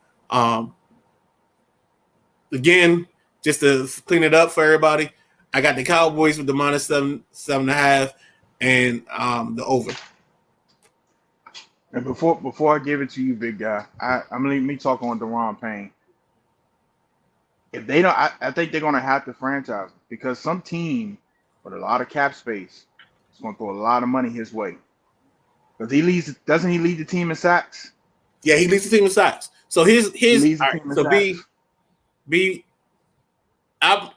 [SPEAKER 4] again, just to clean it up for everybody, I got the Cowboys with the minus 7.5, and the over.
[SPEAKER 3] And before I give it to you, big guy, I'm gonna let me talk on Deron Payne. If they don't, I think they're gonna have to franchise him because some team with a lot of cap space is gonna throw a lot of money his way. Because doesn't he lead the team in sacks?
[SPEAKER 4] Yeah, he leads the team in sacks. So here's all right, so B. I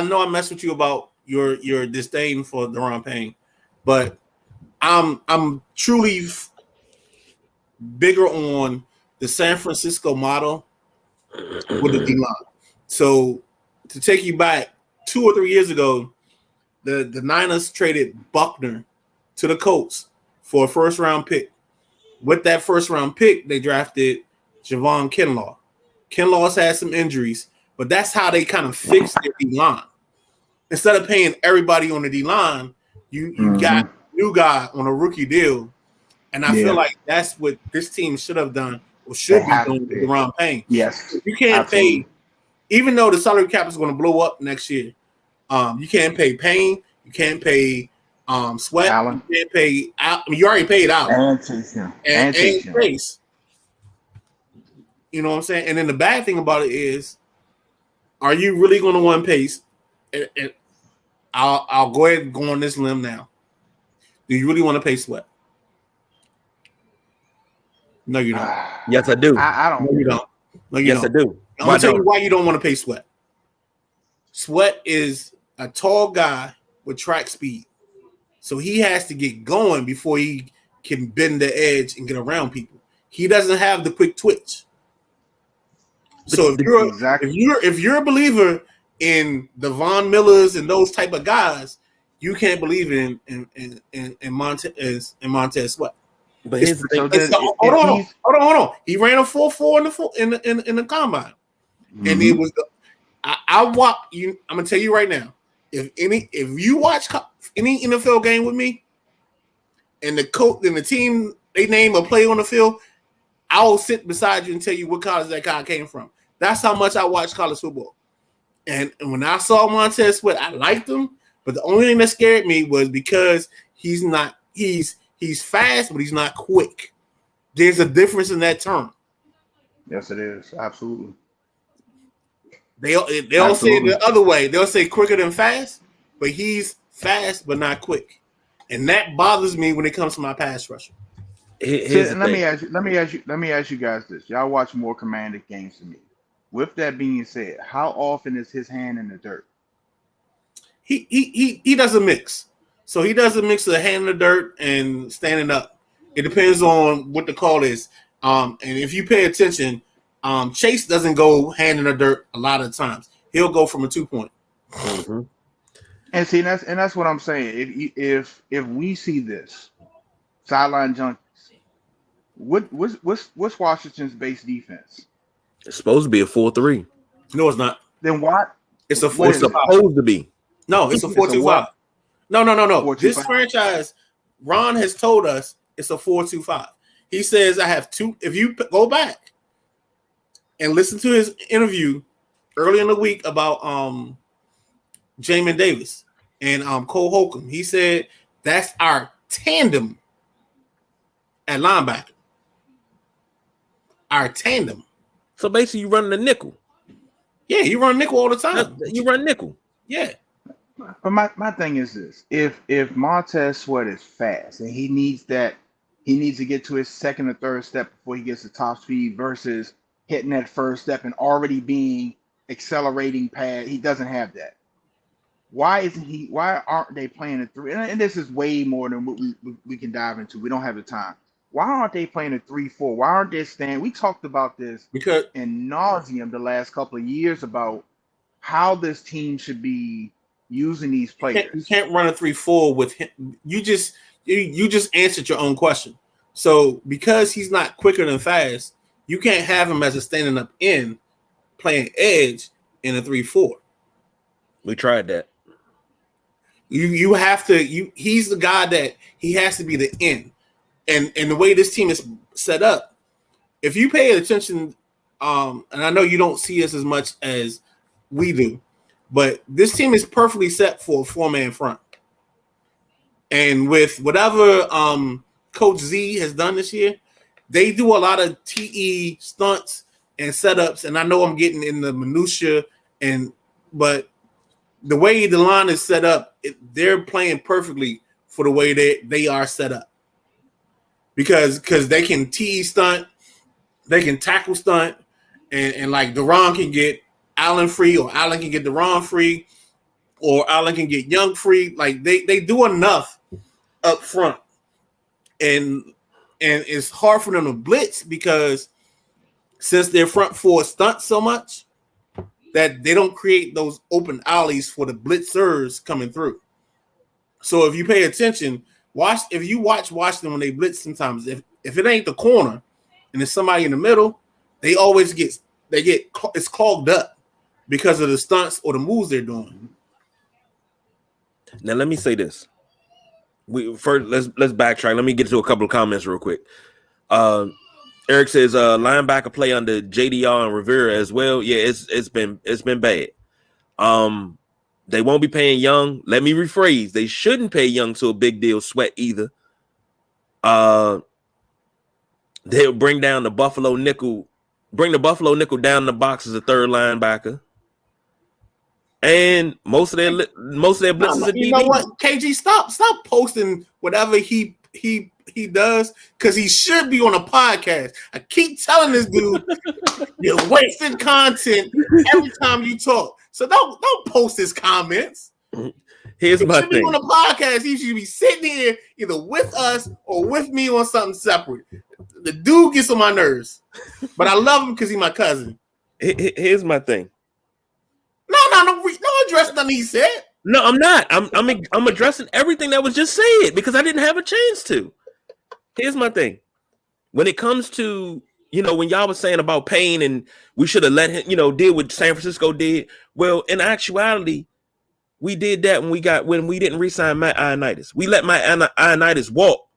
[SPEAKER 4] know I messed with you about your disdain for Deron Payne, but I'm truly bigger on the San Francisco model with the D-line. So to take you back 2 or 3 years ago, the Niners traded Buckner to the Colts for a first-round pick. With that first-round pick, they drafted Javon Kinlaw. Kinlaw's had some injuries, but that's how they kind of fixed their D-line. Instead of paying everybody on the D-line, you got a new guy on a rookie deal, and I feel like that's what this team should have done or should be doing with Deron Payne.
[SPEAKER 3] Yes.
[SPEAKER 4] You can't pay, even though the salary cap is going to blow up next year, you can't pay Payne, you can't pay Sweat,
[SPEAKER 3] Allen.
[SPEAKER 4] you can't pay you already paid out. And Chase. You know what I'm saying? And then the bad thing about it is, are you really going to want to pay? And I'll go ahead and go on this limb now. Do you really want to pay Sweat? No, you don't.
[SPEAKER 1] Yes, I do.
[SPEAKER 3] I don't.
[SPEAKER 4] No, you don't. No, you
[SPEAKER 1] Yes,
[SPEAKER 4] don't.
[SPEAKER 1] I do.
[SPEAKER 4] I'm going to tell you why you don't want to pay Sweat. Sweat is a tall guy with track speed. So he has to get going before he can bend the edge and get around people. He doesn't have the quick twitch. So if you're a believer in the Von Millers and those type of guys, you can't believe in Montez Sweat.
[SPEAKER 1] But here's the thing.
[SPEAKER 4] Hold on. He ran a 4.4 in the combine, and it was I watch you. I'm gonna tell you right now. If you watch any NFL game with me, and the coach and the team they name a play on the field, I'll sit beside you and tell you what college that guy came from. That's how much I watch college football. And when I saw Montez Sweat, I liked him, but the only thing that scared me was because he's fast, but he's not quick. There's a difference in that term.
[SPEAKER 3] Yes, it is. Absolutely.
[SPEAKER 4] They'll say it the other way. They'll say quicker than fast, but he's fast but not quick. And that bothers me when it comes to my pass rusher.
[SPEAKER 3] Let me ask you guys this. Y'all watch more Commanders games than me. With that being said, how often is his hand in the dirt?
[SPEAKER 4] He does a mix. So he does a mix of hand in the dirt and standing up. It depends on what the call is. And if you pay attention, Chase doesn't go hand in the dirt a lot of times. He'll go from a 2-point.
[SPEAKER 1] Mm-hmm.
[SPEAKER 3] And see, that's what I'm saying. If we see this sideline junkies, what's Washington's base defense?
[SPEAKER 1] It's supposed to be a 4-3.
[SPEAKER 4] No, it's not.
[SPEAKER 3] Then what?
[SPEAKER 4] It's a 4-2-5.
[SPEAKER 1] It's supposed to be.
[SPEAKER 4] No, it's a 4-2-5. No.
[SPEAKER 3] 4-2-5.
[SPEAKER 4] This franchise, Ron has told us it's a 4-2-5. He says I have two. If you go back and listen to his interview early in the week about Jamin Davis and Cole Holcomb, he said that's our tandem at linebacker. Our tandem.
[SPEAKER 1] So basically, you running a nickel.
[SPEAKER 4] Yeah, you run nickel all the time.
[SPEAKER 1] You run nickel.
[SPEAKER 4] Yeah.
[SPEAKER 3] But my thing is this: if Montez Sweat is fast and he needs to get to his second or third step before he gets to top speed versus hitting that first step and already being accelerating pad, he doesn't have that. Why aren't they playing a 3? And this is way more than what we can dive into. We don't have the time. Why aren't they playing a 3-4? Why aren't they staying? We talked about this
[SPEAKER 4] Because
[SPEAKER 3] in nauseum the last couple of years about how this team should be using these players.
[SPEAKER 4] you can't run a 3-4 with him. You just answered your own question. So because he's not quicker than fast, you can't have him as a standing up end playing edge in a 3-4.
[SPEAKER 1] We tried that.
[SPEAKER 4] You have to. He's the guy that he has to be the end. And the way this team is set up, if you pay attention, and I know you don't see us as much as we do, but this team is perfectly set for a 4-man front. And with whatever Coach Z has done this year, they do a lot of TE stunts and setups. And I know I'm getting in the minutia, but the way the line is set up, they're playing perfectly for the way they are set up. Because they can TE stunt, they can tackle stunt, and like Deron can get Allen free, or Allen can get Deron free, or Allen can get Young free. Like they do enough up front, and it's hard for them to blitz because since their front four stunts so much that they don't create those open alleys for the blitzers coming through. So if you pay attention. If you watch Washington when they blitz, sometimes if it ain't the corner and it's somebody in the middle, they always it's clogged up because of the stunts or the moves they're doing.
[SPEAKER 1] Now let me say this. Let's backtrack. Let me get to a couple of comments real quick. Eric says linebacker play under JDR and Rivera as well. Yeah, it's been bad. They won't be paying Young. Let me rephrase. They shouldn't pay Young to a big deal Sweat either. They'll bring down the Buffalo nickel, down in the box as a third linebacker. And most of their blitzes are DB.
[SPEAKER 4] You know what? KG, stop posting whatever he does, because he should be on a podcast. I keep telling this dude, you're wasting content every time you talk. So don't post his comments.
[SPEAKER 1] Here's my thing.
[SPEAKER 4] He should be on a podcast. He should be sitting here either with us or with me on something separate. The dude gets on my nerves, but I love him because he's my cousin.
[SPEAKER 1] Here's my thing.
[SPEAKER 4] No address nothing he said.
[SPEAKER 1] No, I'm not. I'm addressing everything that was just said because I didn't have a chance to. Here's my thing. When it comes to, when y'all was saying about Payne and we should have let him, deal what San Francisco did. Well, in actuality, we did that when we didn't re-sign Matt Ioannidis. We let Matt Ioannidis walk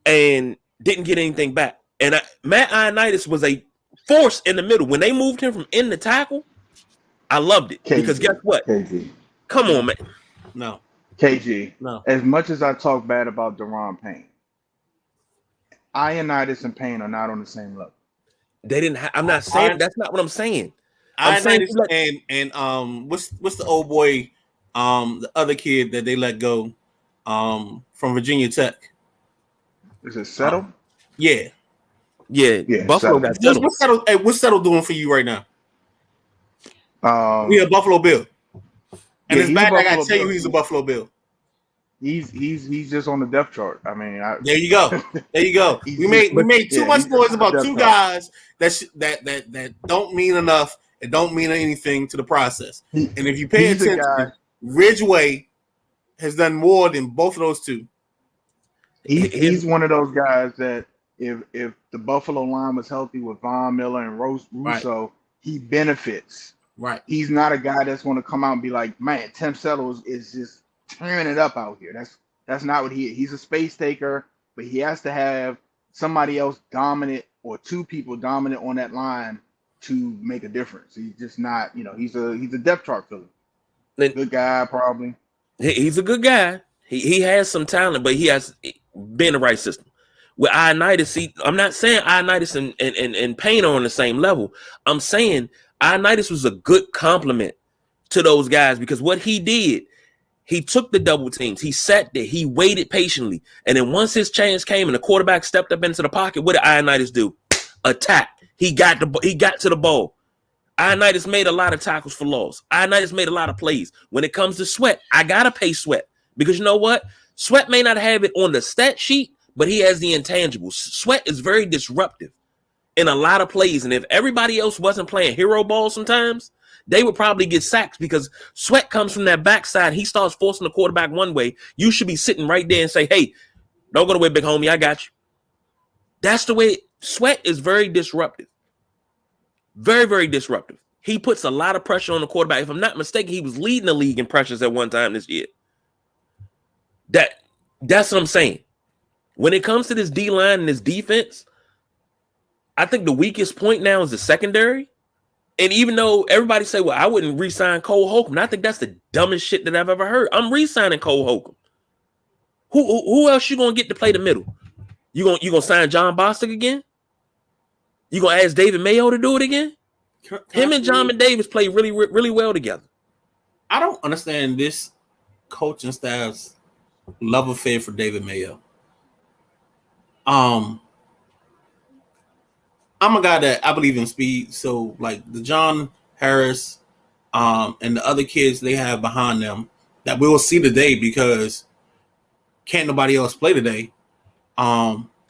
[SPEAKER 1] and didn't get anything back. And Matt Ioannidis was a force in the middle. When they moved him from end to tackle, I loved it.
[SPEAKER 3] KG,
[SPEAKER 1] because guess what?
[SPEAKER 3] KG.
[SPEAKER 1] Come on, man.
[SPEAKER 4] No.
[SPEAKER 3] KG.
[SPEAKER 4] No.
[SPEAKER 3] As much as I talk bad about Deron Payne, Ioannidis and Payne are not on the same level.
[SPEAKER 1] They didn't. I'm not saying that's not what I'm saying. I'm saying
[SPEAKER 4] and what's the old boy, the other kid that they let go, from Virginia Tech.
[SPEAKER 3] Is it Settle?
[SPEAKER 4] Yeah.
[SPEAKER 1] Buffalo got settled.
[SPEAKER 4] What's Settle doing for you right now?
[SPEAKER 3] Um,
[SPEAKER 4] He's a Buffalo Bill, and it's bad. I gotta tell you,
[SPEAKER 3] Bill.
[SPEAKER 4] he's a Buffalo Bill.
[SPEAKER 3] He's just on the depth chart. I mean,
[SPEAKER 4] there you go. We made too much noise about two guys that don't mean enough and don't mean anything to the process. And if you pay attention, Ridgeway has done more than both of those two.
[SPEAKER 3] He's one of those guys that if the Buffalo line was healthy with Von Miller and Russo, right, he benefits.
[SPEAKER 4] Right.
[SPEAKER 3] He's not a guy that's going to come out and be like, man, Tim Settle is just tearing it up out here. That's not what he is. He's a space taker, but he has to have somebody else dominant or two people dominant on that line to make a difference. He's just not, he's a depth chart filler. Good guy, probably.
[SPEAKER 1] He's a good guy. He has some talent, but he has been the right system. with Ioannidis. See, I'm not saying Ioannidis and Payne are on the same level. I'm saying Ioannidis was a good compliment to those guys because what he did, he took the double teams. He sat there. He waited patiently. And then once his chance came and the quarterback stepped up into the pocket, what did Ioannidis do? Attack. He got to the ball. Ioannidis made a lot of tackles for loss. Ioannidis made a lot of plays. When it comes to Sweat, I got to pay Sweat because you know what? Sweat may not have it on the stat sheet, but he has the intangibles. Sweat is very disruptive in a lot of plays. And if everybody else wasn't playing hero ball sometimes, they would probably get sacks because Sweat comes from that backside. He starts forcing the quarterback one way. You should be sitting right there and say, hey, don't go away, big homie. I got you. That's the way. Sweat is very disruptive. Very, very disruptive. He puts a lot of pressure on the quarterback. If I'm not mistaken, he was leading the league in pressures at one time this year. That's what I'm saying. When it comes to this D-line and this defense, I think the weakest point now is the secondary. And even though everybody say, well, I wouldn't re-sign Cole Holcomb, I think that's the dumbest shit that I've ever heard. I'm re-signing Cole Holcomb. Who else you gonna get to play the middle? You gonna sign John Bostic again? You gonna ask David Mayo to do it again? Him and John Davis play really, really well together.
[SPEAKER 4] I don't understand this coaching staff's love affair for David Mayo. I'm a guy that I believe in speed. So like the John Harris and the other kids they have behind them that we will see today because can't nobody else play today.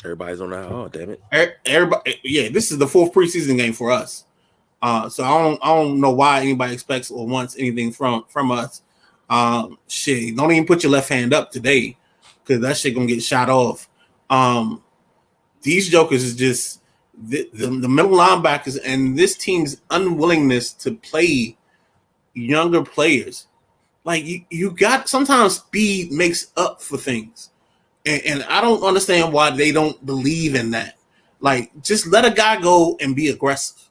[SPEAKER 1] Everybody's on that. Oh, damn it!
[SPEAKER 4] Everybody, yeah. This is the fourth preseason game for us. So I don't know why anybody expects or wants anything from us. Shit, don't even put your left hand up today because that shit gonna get shot off. These jokers is just the middle linebackers and this team's unwillingness to play younger players. Like you got sometimes speed makes up for things. And I don't understand why they don't believe in that. Like, just let a guy go and be aggressive.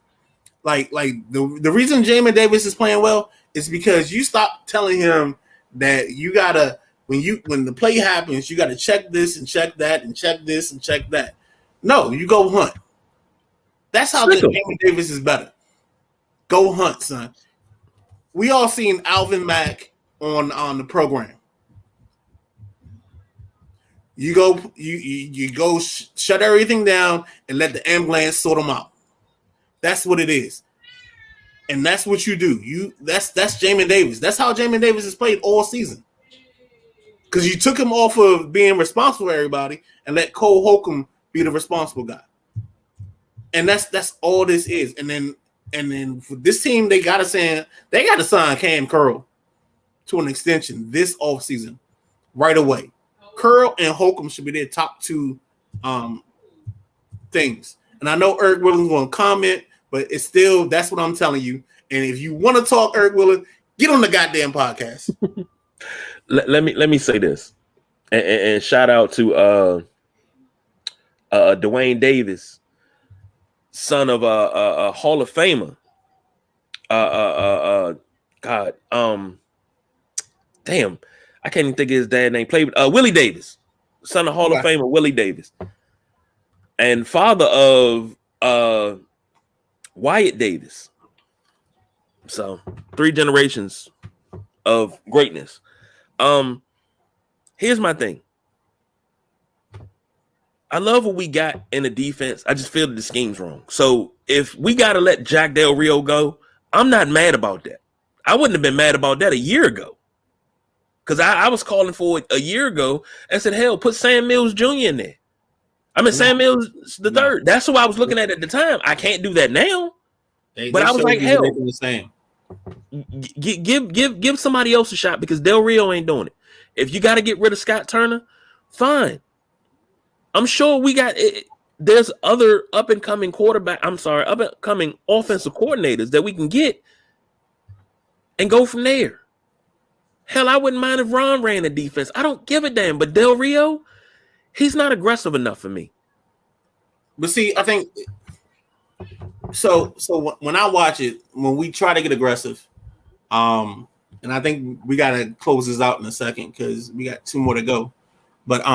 [SPEAKER 4] Like the reason Jamin Davis is playing well is because you stop telling him that you gotta when the play happens, you gotta check this and check that and check this and check that. No, you go hunt. That's how Jamin Davis is better. Go hunt, son. We all seen Alvin Mack on the program. You go shut everything down and let the ambulance sort them out. That's what it is. And that's what you do. That's Jamin Davis. That's how Jamin Davis has played all season. Because you took him off of being responsible for everybody and let Cole Holcomb be the responsible guy. And that's all this is. And then for this team, they gotta sign Cam Curl to an extension this offseason right away. Curl and Holcomb should be their top two things. And I know Eric Williams going to comment, but it's still, that's what I'm telling you. And if you want to talk Eric Williams, get on the goddamn podcast.
[SPEAKER 1] let me say this. And shout out to Dwayne Davis, son of a Hall of Famer. Damn. I can't even think of his dad's name. Played Willie Davis, son of Hall of Famer Willie Davis, and father of Wyatt Davis. So 3 generations of greatness. Here's my thing. I love what we got in the defense. I just feel that the scheme's wrong. So if we got to let Jack Del Rio go, I'm not mad about that. I wouldn't have been mad about that a year ago. Because I was calling for it a year ago and said, hell, put Sam Mills Jr. in there. Sam Mills the third. That's who I was looking at the time. I can't do that now. But I was like, hell, give somebody else a shot because Del Rio ain't doing it. If you got to get rid of Scott Turner, fine. I'm sure we got it. There's other up-and-coming up-and-coming offensive coordinators that we can get and go from there. Hell, I wouldn't mind if Ron ran the defense. I don't give a damn. But Del Rio, he's not aggressive enough for me.
[SPEAKER 4] But see, I think so when I watch it, when we try to get aggressive, and I think we got to close this out in a second because we got 2 more to go. But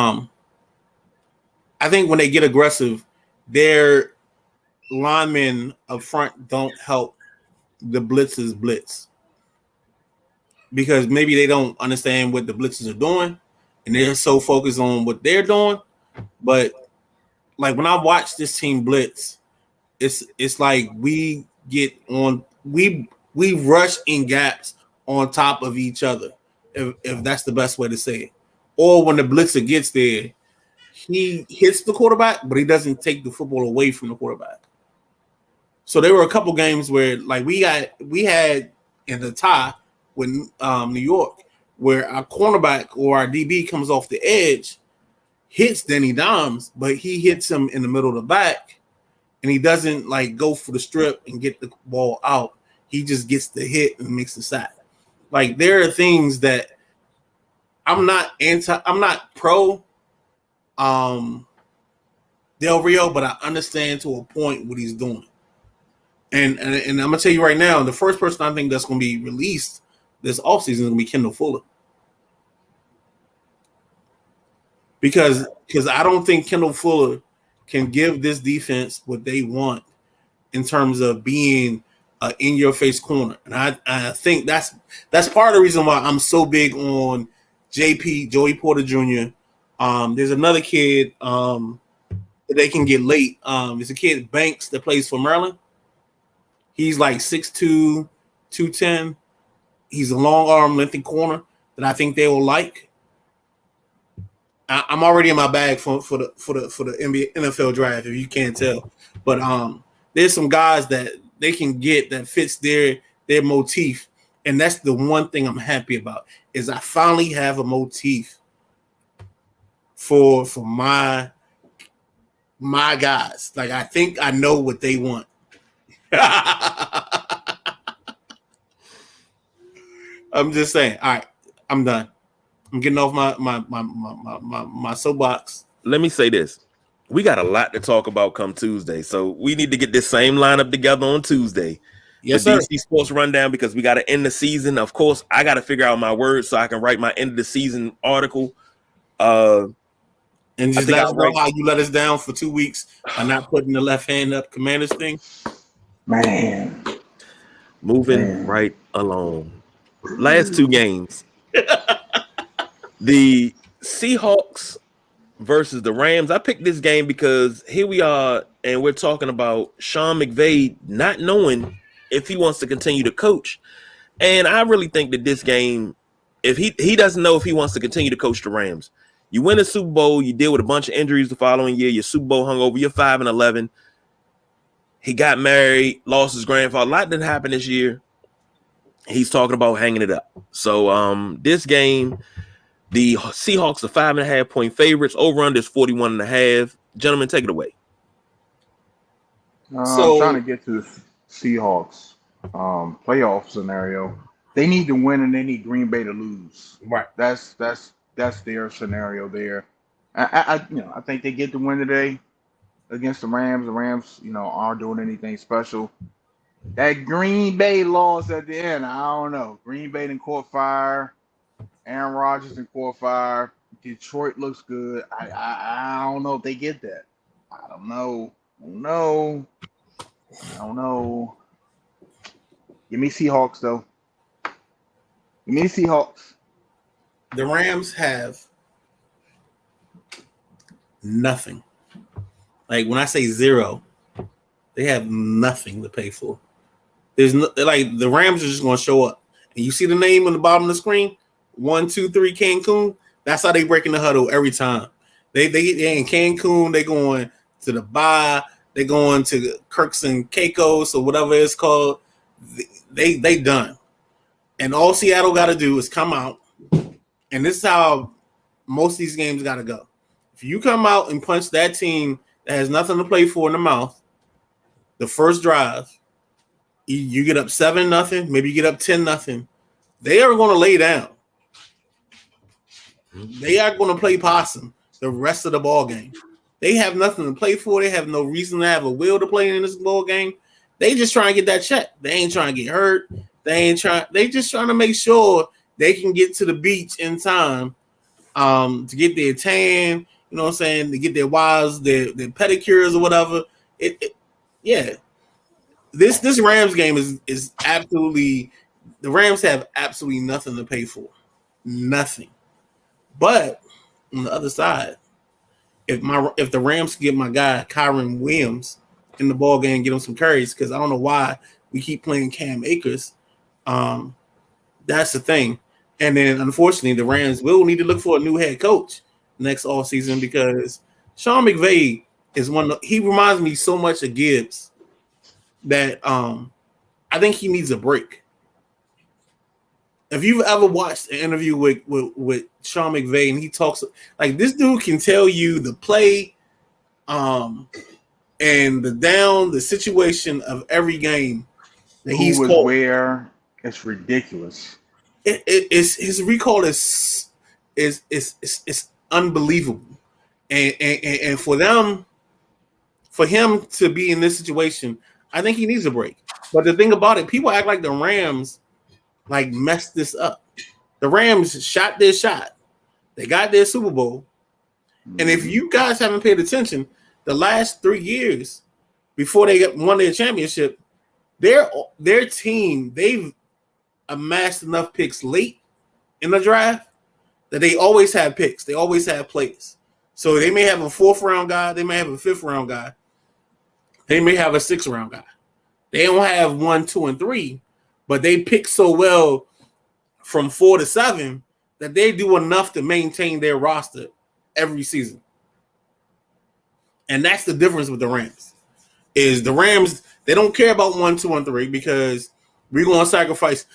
[SPEAKER 4] I think when they get aggressive, their linemen up front don't help the blitzes blitz because maybe they don't understand what the blitzes are doing and they're so focused on what they're doing. But like when I watch this team blitz, it's like we rush in gaps on top of each other, if that's the best way to say it. Or when the blitzer gets there, he hits the quarterback, but he doesn't take the football away from the quarterback. So there were a couple games where like we had in the tie with New York, where our cornerback or our DB comes off the edge, hits Danny Dimes, but he hits him in the middle of the back, and he doesn't like go for the strip and get the ball out. He just gets the hit and makes the sack. Like there are things that I'm not pro Del Rio, but I understand to a point what he's doing. And I'm gonna tell you right now, the first person I think that's gonna be released this offseason is gonna be Kendall Fuller. Because I don't think Kendall Fuller can give this defense what they want in terms of being in your face corner. And I think that's part of the reason why I'm so big on JP, Joey Porter Jr. There's another kid that they can get late. There's a kid, Banks, that plays for Maryland. He's like 6'2", 210. He's a long arm, lengthy corner that I think they will like. I'm already in my bag for the NBA, NFL draft, if you can't tell. But there's some guys that they can get that fits their motif, and that's the one thing I'm happy about is I finally have a motif for my guys. Like I think I know what they want. I'm just saying. All right, I'm done. I'm getting off my soapbox.
[SPEAKER 1] Let me say this. We got a lot to talk about come Tuesday. So we need to get this same lineup together on Tuesday.
[SPEAKER 4] Yes,
[SPEAKER 1] the
[SPEAKER 4] sir.
[SPEAKER 1] DC Sports Rundown, because we got to end the season. Of course, I got to figure out my words so I can write my end of the season article.
[SPEAKER 4] And just let us know how you let us down for 2 weeks by not putting the left hand up Commanders thing.
[SPEAKER 3] Man.
[SPEAKER 1] Moving right along. Last two games. The Seahawks versus the Rams. I picked this game because here we are, and we're talking about Sean McVay not knowing if he wants to continue to coach. And I really think that this game, if he doesn't know if he wants to continue to coach the Rams. You win a Super Bowl, you deal with a bunch of injuries the following year, your Super Bowl hungover, you're 5-11. He got married, lost his grandfather. A lot didn't happen this year. He's talking about hanging it up. So this game, the Seahawks are 5.5-point favorites. Over under is 41.5. Gentlemen, take it away.
[SPEAKER 3] I'm trying to get to the Seahawks playoff scenario. They need to win and they need Green Bay to lose.
[SPEAKER 4] Right.
[SPEAKER 3] That's their scenario there. I think they get the win today against the Rams. The Rams, aren't doing anything special. That Green Bay loss at the end, I don't know. Green Bay didn't caught fire. Aaron Rodgers didn't caught fire. Detroit looks good. I don't know if they get that. I don't know. Give me Seahawks, though. Give me Seahawks.
[SPEAKER 4] The Rams have nothing. Like when I say zero, they have nothing to pay for. There's no, like the Rams are just going to show up. And you see the name on the bottom of the screen, 1, 2, 3 Cancun. That's how they break in the huddle every time. They in Cancun. They going to the bye. They going to Kirks and Caicos or whatever it's called. They done. And all Seattle got to do is come out. And this is how most of these games got to go. If you come out and punch that team that has nothing to play for in the mouth, the first drive, you get up 7-0, maybe you get up 10-0. They are going to lay down. They are going to play possum the rest of the ball game. They have nothing to play for. They have no reason to have a will to play in this ball game. They just trying to get that check. They ain't trying to get hurt. They just trying to make sure they can get to the beach in time to get their tan you know what I'm saying, to get their wives, their pedicures or whatever. Yeah. This Rams game is absolutely, the Rams have absolutely nothing to pay for. Nothing. But on the other side, if the Rams get my guy Kyron Williams in the ball game, get him some carries, because I don't know why we keep playing Cam Akers. That's the thing. And then unfortunately, the Rams will need to look for a new head coach next offseason, because Sean McVay is he reminds me so much of Gibbs that I think he needs a break. If you've ever watched an interview with Sean McVay, and he talks like, this dude can tell you the play and the situation of every game that he's called.
[SPEAKER 3] Where it's ridiculous.
[SPEAKER 4] It's his recall is unbelievable, and for him to be in this situation, I think he needs a break. But the thing about it, people act like the Rams like messed this up. The Rams shot their shot. They got their Super Bowl. And if you guys haven't paid attention, the last 3 years before they won their championship, their team, they've amassed enough picks late in the draft that they always have picks. They always have players. So they may have a 4th round guy. They may have a 5th round guy. They may have a 6th round guy. They don't have 1, 2, and 3, but they pick so well from 4 to 7 that they do enough to maintain their roster every season. And that's the difference with the Rams. Is the Rams, they don't care about 1, 2, and 3, because we're going to sacrifice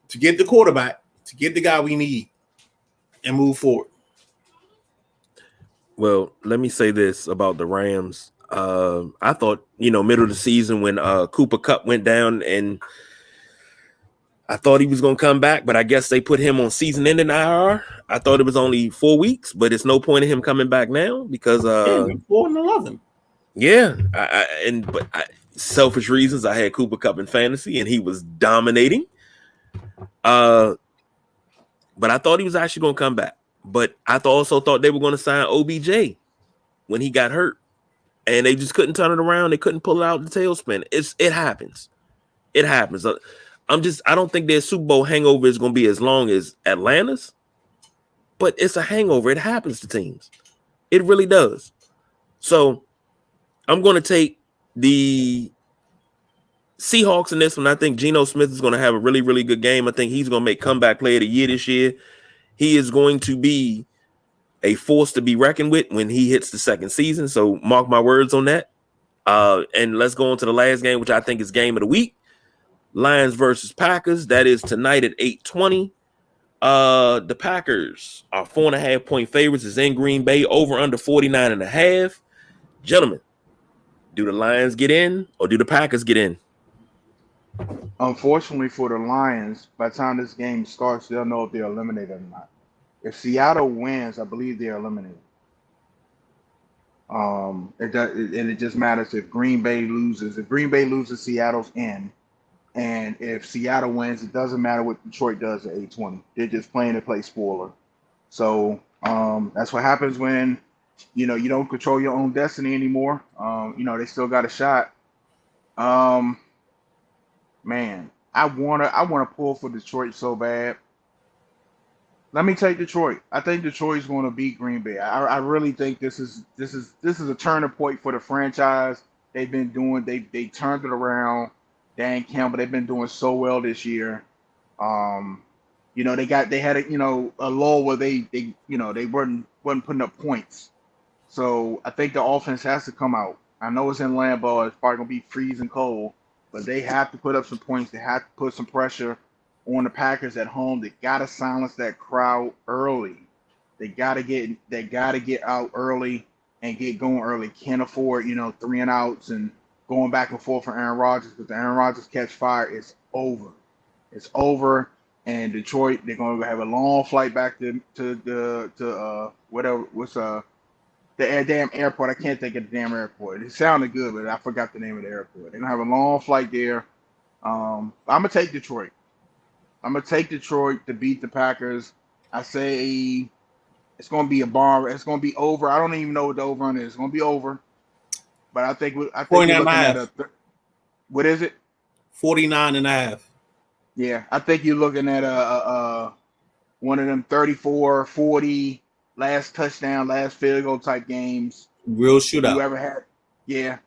[SPEAKER 4] to get the quarterback, to get the guy we need, and move forward.
[SPEAKER 1] Well, let me say this about the Rams. I thought, middle of the season when Cooper Kupp went down, and I thought he was going to come back, but I guess they put him on season-ending IR. I thought it was only 4 weeks, but it's no point in him coming back now because
[SPEAKER 4] 4-11.
[SPEAKER 1] Yeah, but selfish reasons, I had Cooper Kupp in fantasy, and he was dominating. But I thought he was actually going to come back. But I also thought they were going to sign OBJ when he got hurt, and they just couldn't turn it around. They couldn't pull it out the tailspin. It happens. It happens. I don't think their Super Bowl hangover is going to be as long as Atlanta's, but it's a hangover. It happens to teams. It really does. So I'm going to take the Seahawks in this one. I think Geno Smith is going to have a really, really good game. I think he's going to make comeback player of the year this year. He is going to be a force to be reckoned with when he hits the second season. So mark my words on that. And let's go on to the last game, which I think is game of the week. Lions versus Packers. That is tonight at 8:20. The Packers are 4.5-point favorites. It's in Green Bay, over under 49.5. Gentlemen, do the Lions get in or do the Packers get in?
[SPEAKER 3] Unfortunately for the Lions, by the time this game starts, they'll know if they're eliminated or not. If Seattle wins, I believe they're eliminated. It just matters if Green Bay loses. If Green Bay loses, Seattle's in. And if Seattle wins, it doesn't matter what Detroit does at 8:20. They're just playing to play spoiler. So that's what happens when you don't control your own destiny anymore. They still got a shot. Man, I wanna pull for Detroit so bad. Let me take Detroit. I think Detroit's going to beat Green Bay. I really think this is a turning point for the franchise. They've been doing they turned it around. Dan Campbell, they've been doing so well this year. They had a lull where they weren't putting up points. So I think the offense has to come out. I know it's in Lambeau, it's probably gonna be freezing cold, but they have to put up some points. They have to put some pressure on the Packers at home. They gotta silence that crowd early. They gotta get out early and get going early. Can't afford 3 and outs and going back and forth for Aaron Rodgers, because the Aaron Rodgers catch fire is over. It's over. And Detroit, they're going to have a long flight back to the damn airport. I can't think of the damn airport. It sounded good, but I forgot the name of the airport. They're going to have a long flight there. I'm going to take Detroit. I'm going to take Detroit to beat the Packers. I say It's going to be a bar. It's going to be over. I don't even know what the over on is. It's going to be over. But I think we're looking at what is it?
[SPEAKER 4] 49.5.
[SPEAKER 3] Yeah, I think you're looking at one of them 34, 40, last touchdown, last field goal type games.
[SPEAKER 4] Real shootout.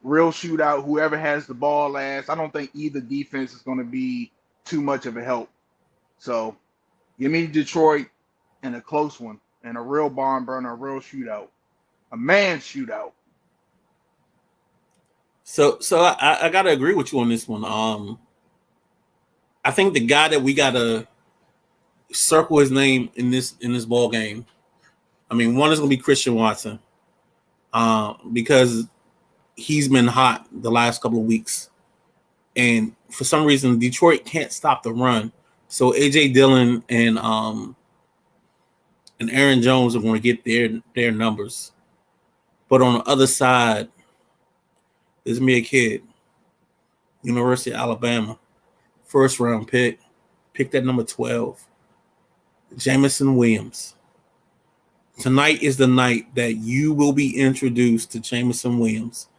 [SPEAKER 3] Real shootout. Whoever has the ball last. I don't think either defense is going to be too much of a help. So give me Detroit in a close one, and a real barn burner, a real shootout, a man shootout.
[SPEAKER 4] So I gotta agree with you on this one. I think the guy that we gotta circle his name in this ball game. I mean, one is gonna be Christian Watson, because he's been hot the last couple of weeks, and for some reason Detroit can't stop the run. So AJ Dillon and Aaron Jones are going to get their numbers, but on the other side, there's me a kid, University of Alabama, first round pick at number 12, Jameson Williams. Tonight is the night that you will be introduced to Jameson Williams,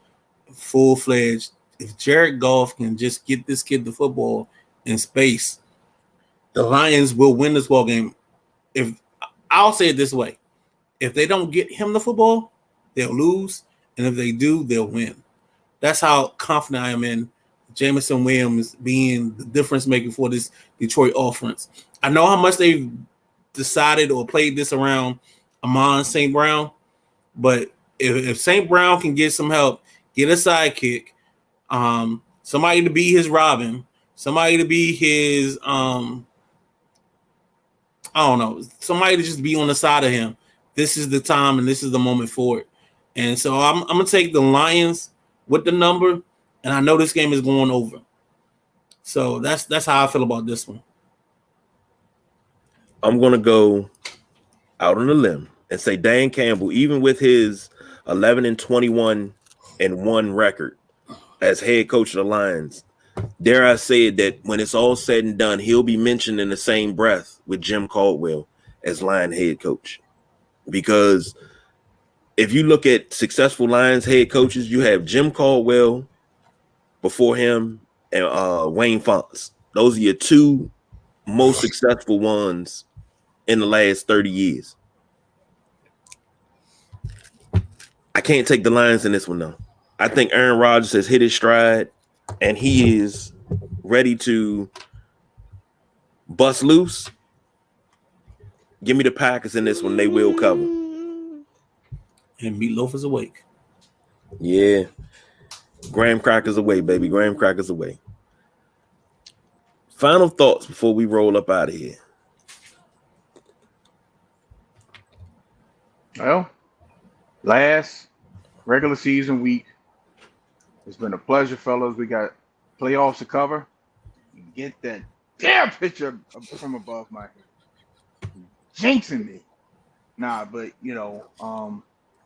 [SPEAKER 4] full-fledged. If Jared Goff can just get this kid the football in space, the Lions will win this ball game. If I'll say it this way, if they don't get him the football, they'll lose, and if they do, they'll win. That's how confident I am in Jameson Williams being the difference maker for this Detroit offense. I know how much they've decided or played this around Amon St. Brown, but if St. Brown can get some help, get a sidekick, somebody to be his Robin, somebody to be his I don't know, somebody to just be on the side of him, this is the time and this is the moment for it. And so I'm going to take the Lions with the number, and I know this game is going over. So that's how I feel about this one.
[SPEAKER 1] I'm going to go out on a limb and say Dan Campbell, even with his 11-21-1 record as head coach of the Lions, dare I say it, that when it's all said and done, he'll be mentioned in the same breath with Jim Caldwell as Lion head coach. Because if you look at successful Lions head coaches, you have Jim Caldwell before him and Wayne Fontes. Those are your two most successful ones in the last 30 years. I can't take the Lions in this one, though. I think Aaron Rodgers has hit his stride, and he is ready to bust loose. Give me the Packers in this one. They will cover.
[SPEAKER 4] And Meatloaf is awake.
[SPEAKER 1] Yeah. Graham crackers away, baby. Graham crackers away. Final thoughts before we roll up out of here.
[SPEAKER 3] Well, last regular season week, it's been a pleasure, fellas. We got playoffs to cover. Get that damn picture from above my head. Jinxing me. Nah, but,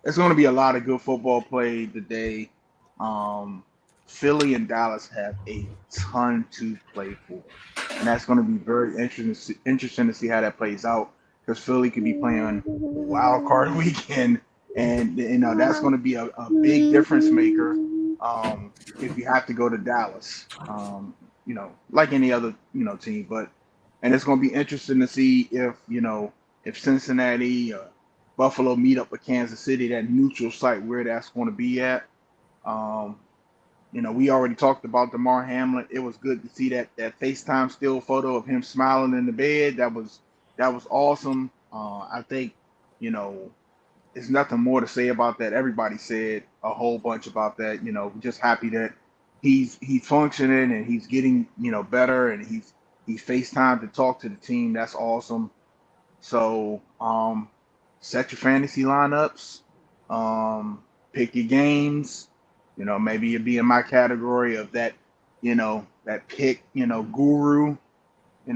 [SPEAKER 3] it's going to be a lot of good football played today. Philly and Dallas have a ton to play for. And that's going to be very interesting to see how that plays out, because Philly could be playing wild card weekend. And, that's going to be a big difference maker if you have to go to Dallas, like any other, team. And it's going to be interesting to see if Cincinnati, Buffalo meet up with Kansas City, that neutral site, where that's going to be at. We already talked about Damar Hamlin. It was good to see that FaceTime still photo of him smiling in the bed. That was awesome. I think, there's nothing more to say about that. Everybody said a whole bunch about that. We're just happy that he's functioning and he's getting, better, and he's FaceTime to talk to the team. That's awesome. So set your fantasy lineups, pick your games. Maybe you'll be in my category of that, that pick, guru,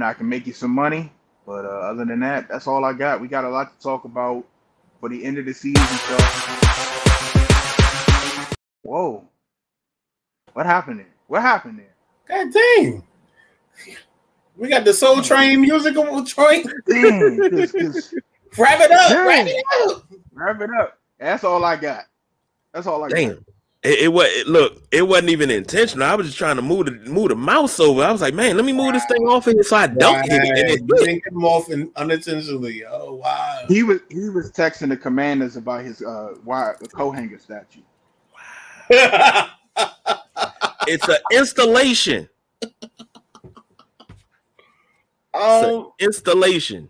[SPEAKER 3] I can make you some money. But other than that, that's all I got. We got a lot to talk about for the end of the season. So, whoa, what happened there?
[SPEAKER 4] God dang. We got the Soul Train music on Troy.
[SPEAKER 3] Dang,
[SPEAKER 4] Wrap it up.
[SPEAKER 3] Yeah.
[SPEAKER 4] Wrap it up.
[SPEAKER 3] Wrap it up. That's all I got. That's all I got.
[SPEAKER 1] Damn. It wasn't even intentional. I was just trying to move the mouse over. I was like, man, let me move this thing off here so I don't hit it. And
[SPEAKER 4] You didn't get him off unintentionally. Oh wow.
[SPEAKER 3] He was texting the Commanders about his the Cohanger statue.
[SPEAKER 1] it's an installation. Installation.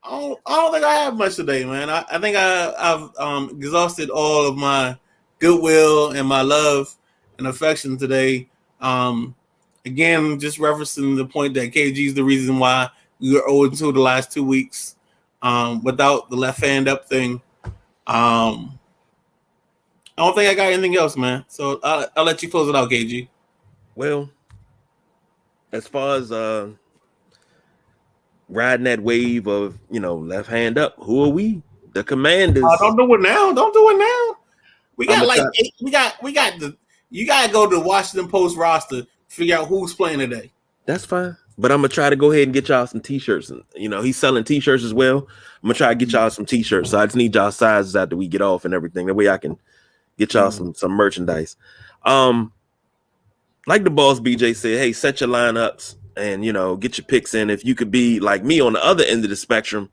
[SPEAKER 4] I don't think I have much today, man. I think I've exhausted all of my goodwill and my love and affection today. Again, just referencing the point that KG is the reason why we were 0-2 the last 2 weeks without the left hand up thing. I don't think I got anything else, man. So I'll let you close it out, KG.
[SPEAKER 1] Well, as far as riding that wave of left hand up, who are we? The Commanders.
[SPEAKER 4] Don't do it now. Don't do it now. We got you gotta go to the Washington Post roster, figure out who's playing today.
[SPEAKER 1] That's fine. But I'm gonna try to go ahead and get y'all some t-shirts. And he's selling t-shirts as well. I'm gonna try to get y'all some t-shirts. So I just need y'all sizes after we get off and everything. That way I can get y'all some merchandise. Like the boss BJ said, hey, set your lineups and get your picks in. If you could be like me on the other end of the spectrum,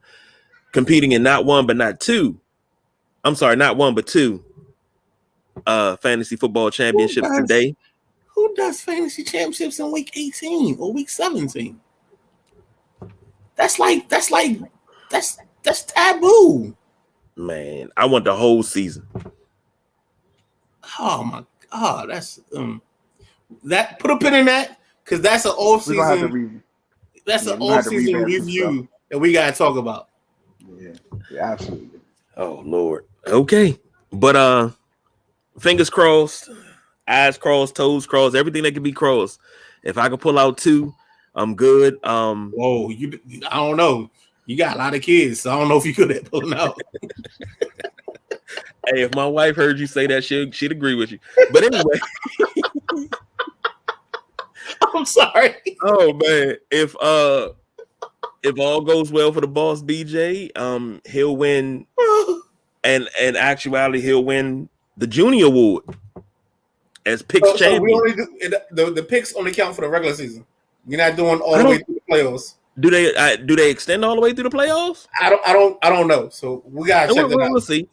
[SPEAKER 1] competing in not one but not two. I'm sorry, not one but two fantasy football championships today.
[SPEAKER 4] Who does fantasy championships in week 18 or week 17? That's taboo.
[SPEAKER 1] Man, I want the whole season.
[SPEAKER 4] Oh my God, that's that. Put a pin in that because that's an off season. That's an off season review that we gotta talk about.
[SPEAKER 3] Yeah, absolutely.
[SPEAKER 1] Oh Lord. Okay, but fingers crossed, eyes crossed, toes crossed, everything that can be crossed. If I can pull out two, I'm good.
[SPEAKER 4] Whoa, I don't know. You got a lot of kids, so I don't know if you could have pulled out.
[SPEAKER 1] Hey, if my wife heard you say that, she'd agree with you. But anyway,
[SPEAKER 4] I'm sorry.
[SPEAKER 1] Oh man, if all goes well for the boss BJ, he'll win, and in actuality, he'll win the Junior Award as picks champion.
[SPEAKER 4] We only do, the picks only count for the regular season. You're not doing all the way through the playoffs.
[SPEAKER 1] Do they extend all the way through the playoffs?
[SPEAKER 4] I don't know. So we gotta check that out.
[SPEAKER 1] We'll see.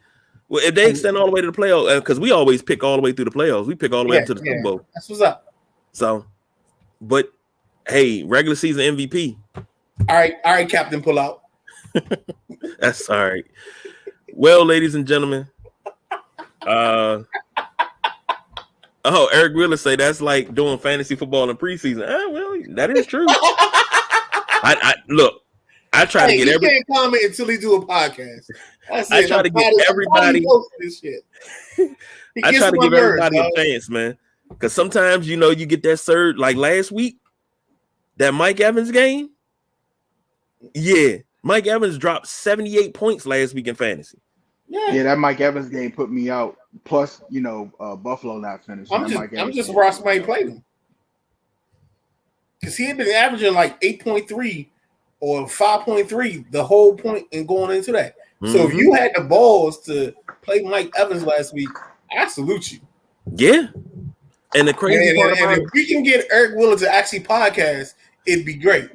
[SPEAKER 1] Well, if they extend all the way to the playoffs, because we always pick all the way through the playoffs, we pick all the way up to the Super Bowl.
[SPEAKER 4] That's what's up.
[SPEAKER 1] So, but hey, regular season MVP.
[SPEAKER 4] All right, Captain, pull out.
[SPEAKER 1] That's all right. Well, ladies and gentlemen, Eric Wheeler say that's like doing fantasy football in preseason. Well, that is true. I look. I try to get everybody.
[SPEAKER 4] Can't comment until he do a podcast.
[SPEAKER 1] I try to get everybody. I try to give everybody a chance, man. Because sometimes you get that surge. Like last week, that Mike Evans game. Yeah, Mike Evans dropped 78 points last week in fantasy.
[SPEAKER 3] Yeah, that Mike Evans game put me out. Plus, Buffalo not finished.
[SPEAKER 4] I'm just surprised somebody played him because he had been averaging like 8.3 or 5.3 the whole point and going into that. Mm-hmm. So if you had the balls to play Mike Evans last week, I salute you.
[SPEAKER 1] Yeah, and the crazy part about
[SPEAKER 4] if we can get Eric Wheeler to actually podcast, it'd be great.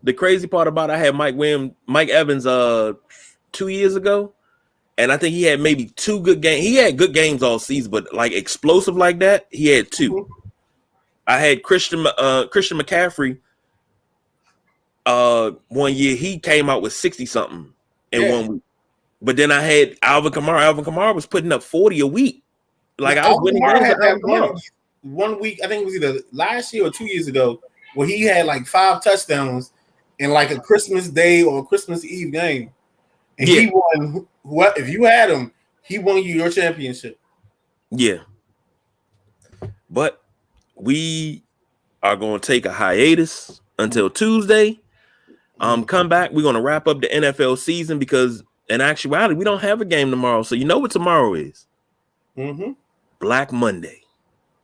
[SPEAKER 1] The crazy part about I had Mike Evans 2 years ago, and I think he had maybe two good games. He had good games all season, but like explosive like that, he had two. Mm-hmm. I had Christian McCaffrey. 1 year he came out with 60 something in 1 week, but then I had Alvin Kamara. Alvin Kamara was putting up 40 a week. Like I was winning games with Alvin Kamara.
[SPEAKER 4] 1 week, I think it was either last year or 2 years ago, where he had like 5 touchdowns in like a Christmas Day or a Christmas Eve game, and he won. If you had him, he won you your championship.
[SPEAKER 1] Yeah, but we are going to take a hiatus until Tuesday. Come back. We're going to wrap up the NFL season because in actuality, we don't have a game tomorrow. So you know what tomorrow is?
[SPEAKER 4] Mm-hmm.
[SPEAKER 1] Black Monday.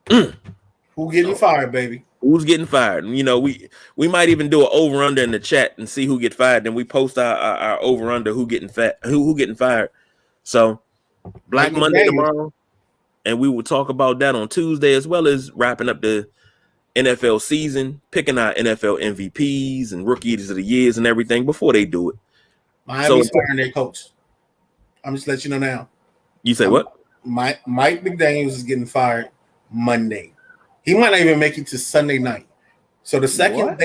[SPEAKER 4] Who getting fired, baby?
[SPEAKER 1] Who's getting fired? And, you know, we might even do an over under in the chat and see who get fired. Then we post our over under who getting who getting fired. So Black
[SPEAKER 2] Mike
[SPEAKER 1] Monday
[SPEAKER 2] McDaniel.
[SPEAKER 1] tomorrow, and we will talk about that on Tuesday, as well as wrapping up the NFL season, picking our NFL MVPs and rookies of the years and everything before they do it.
[SPEAKER 4] Miami's firing their coach. I'm just letting you know now.
[SPEAKER 1] You say what?
[SPEAKER 4] Mike McDaniels is getting fired Monday. He might not even make it to Sunday night. So the second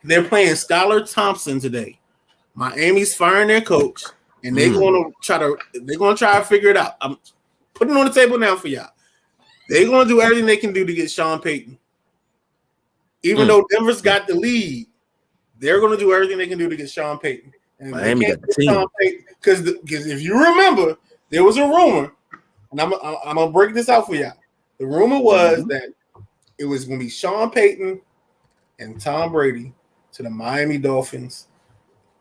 [SPEAKER 4] they're playing Skylar Thompson today. Miami's firing their coach, and they're gonna try to figure it out. I'm putting it on the table now for y'all. They're gonna do everything they can do to get Sean Payton. Even though Denver's got the lead, they're gonna do everything they can do to get Sean Payton. And
[SPEAKER 1] Miami got the team.
[SPEAKER 4] Because if you remember, there was a rumor, and I'm gonna break this out for y'all. The rumor was that it was going to be Sean Payton and Tom Brady to the Miami Dolphins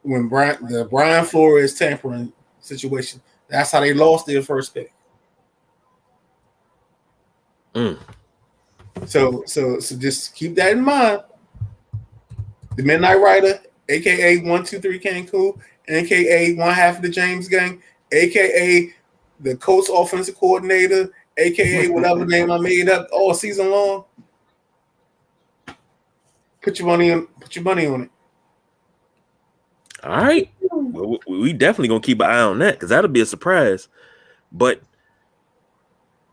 [SPEAKER 4] when the Brian Flores tampering situation. That's how they lost their first pick. So just keep that in mind. The Midnight Rider, aka 123 Cancun, aka one half of the James Gang, aka the Colts offensive coordinator, aka whatever name I made up all season long. Put your money on it.
[SPEAKER 1] All right. Well, we definitely gonna keep an eye on that because that'll be a surprise. But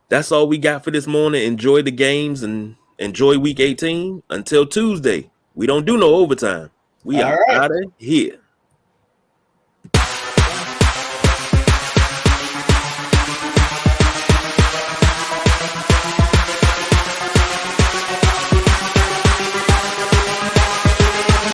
[SPEAKER 1] that's all we got for this morning. Enjoy the games and enjoy week 18. Until Tuesday. We don't do no overtime. We are out of here.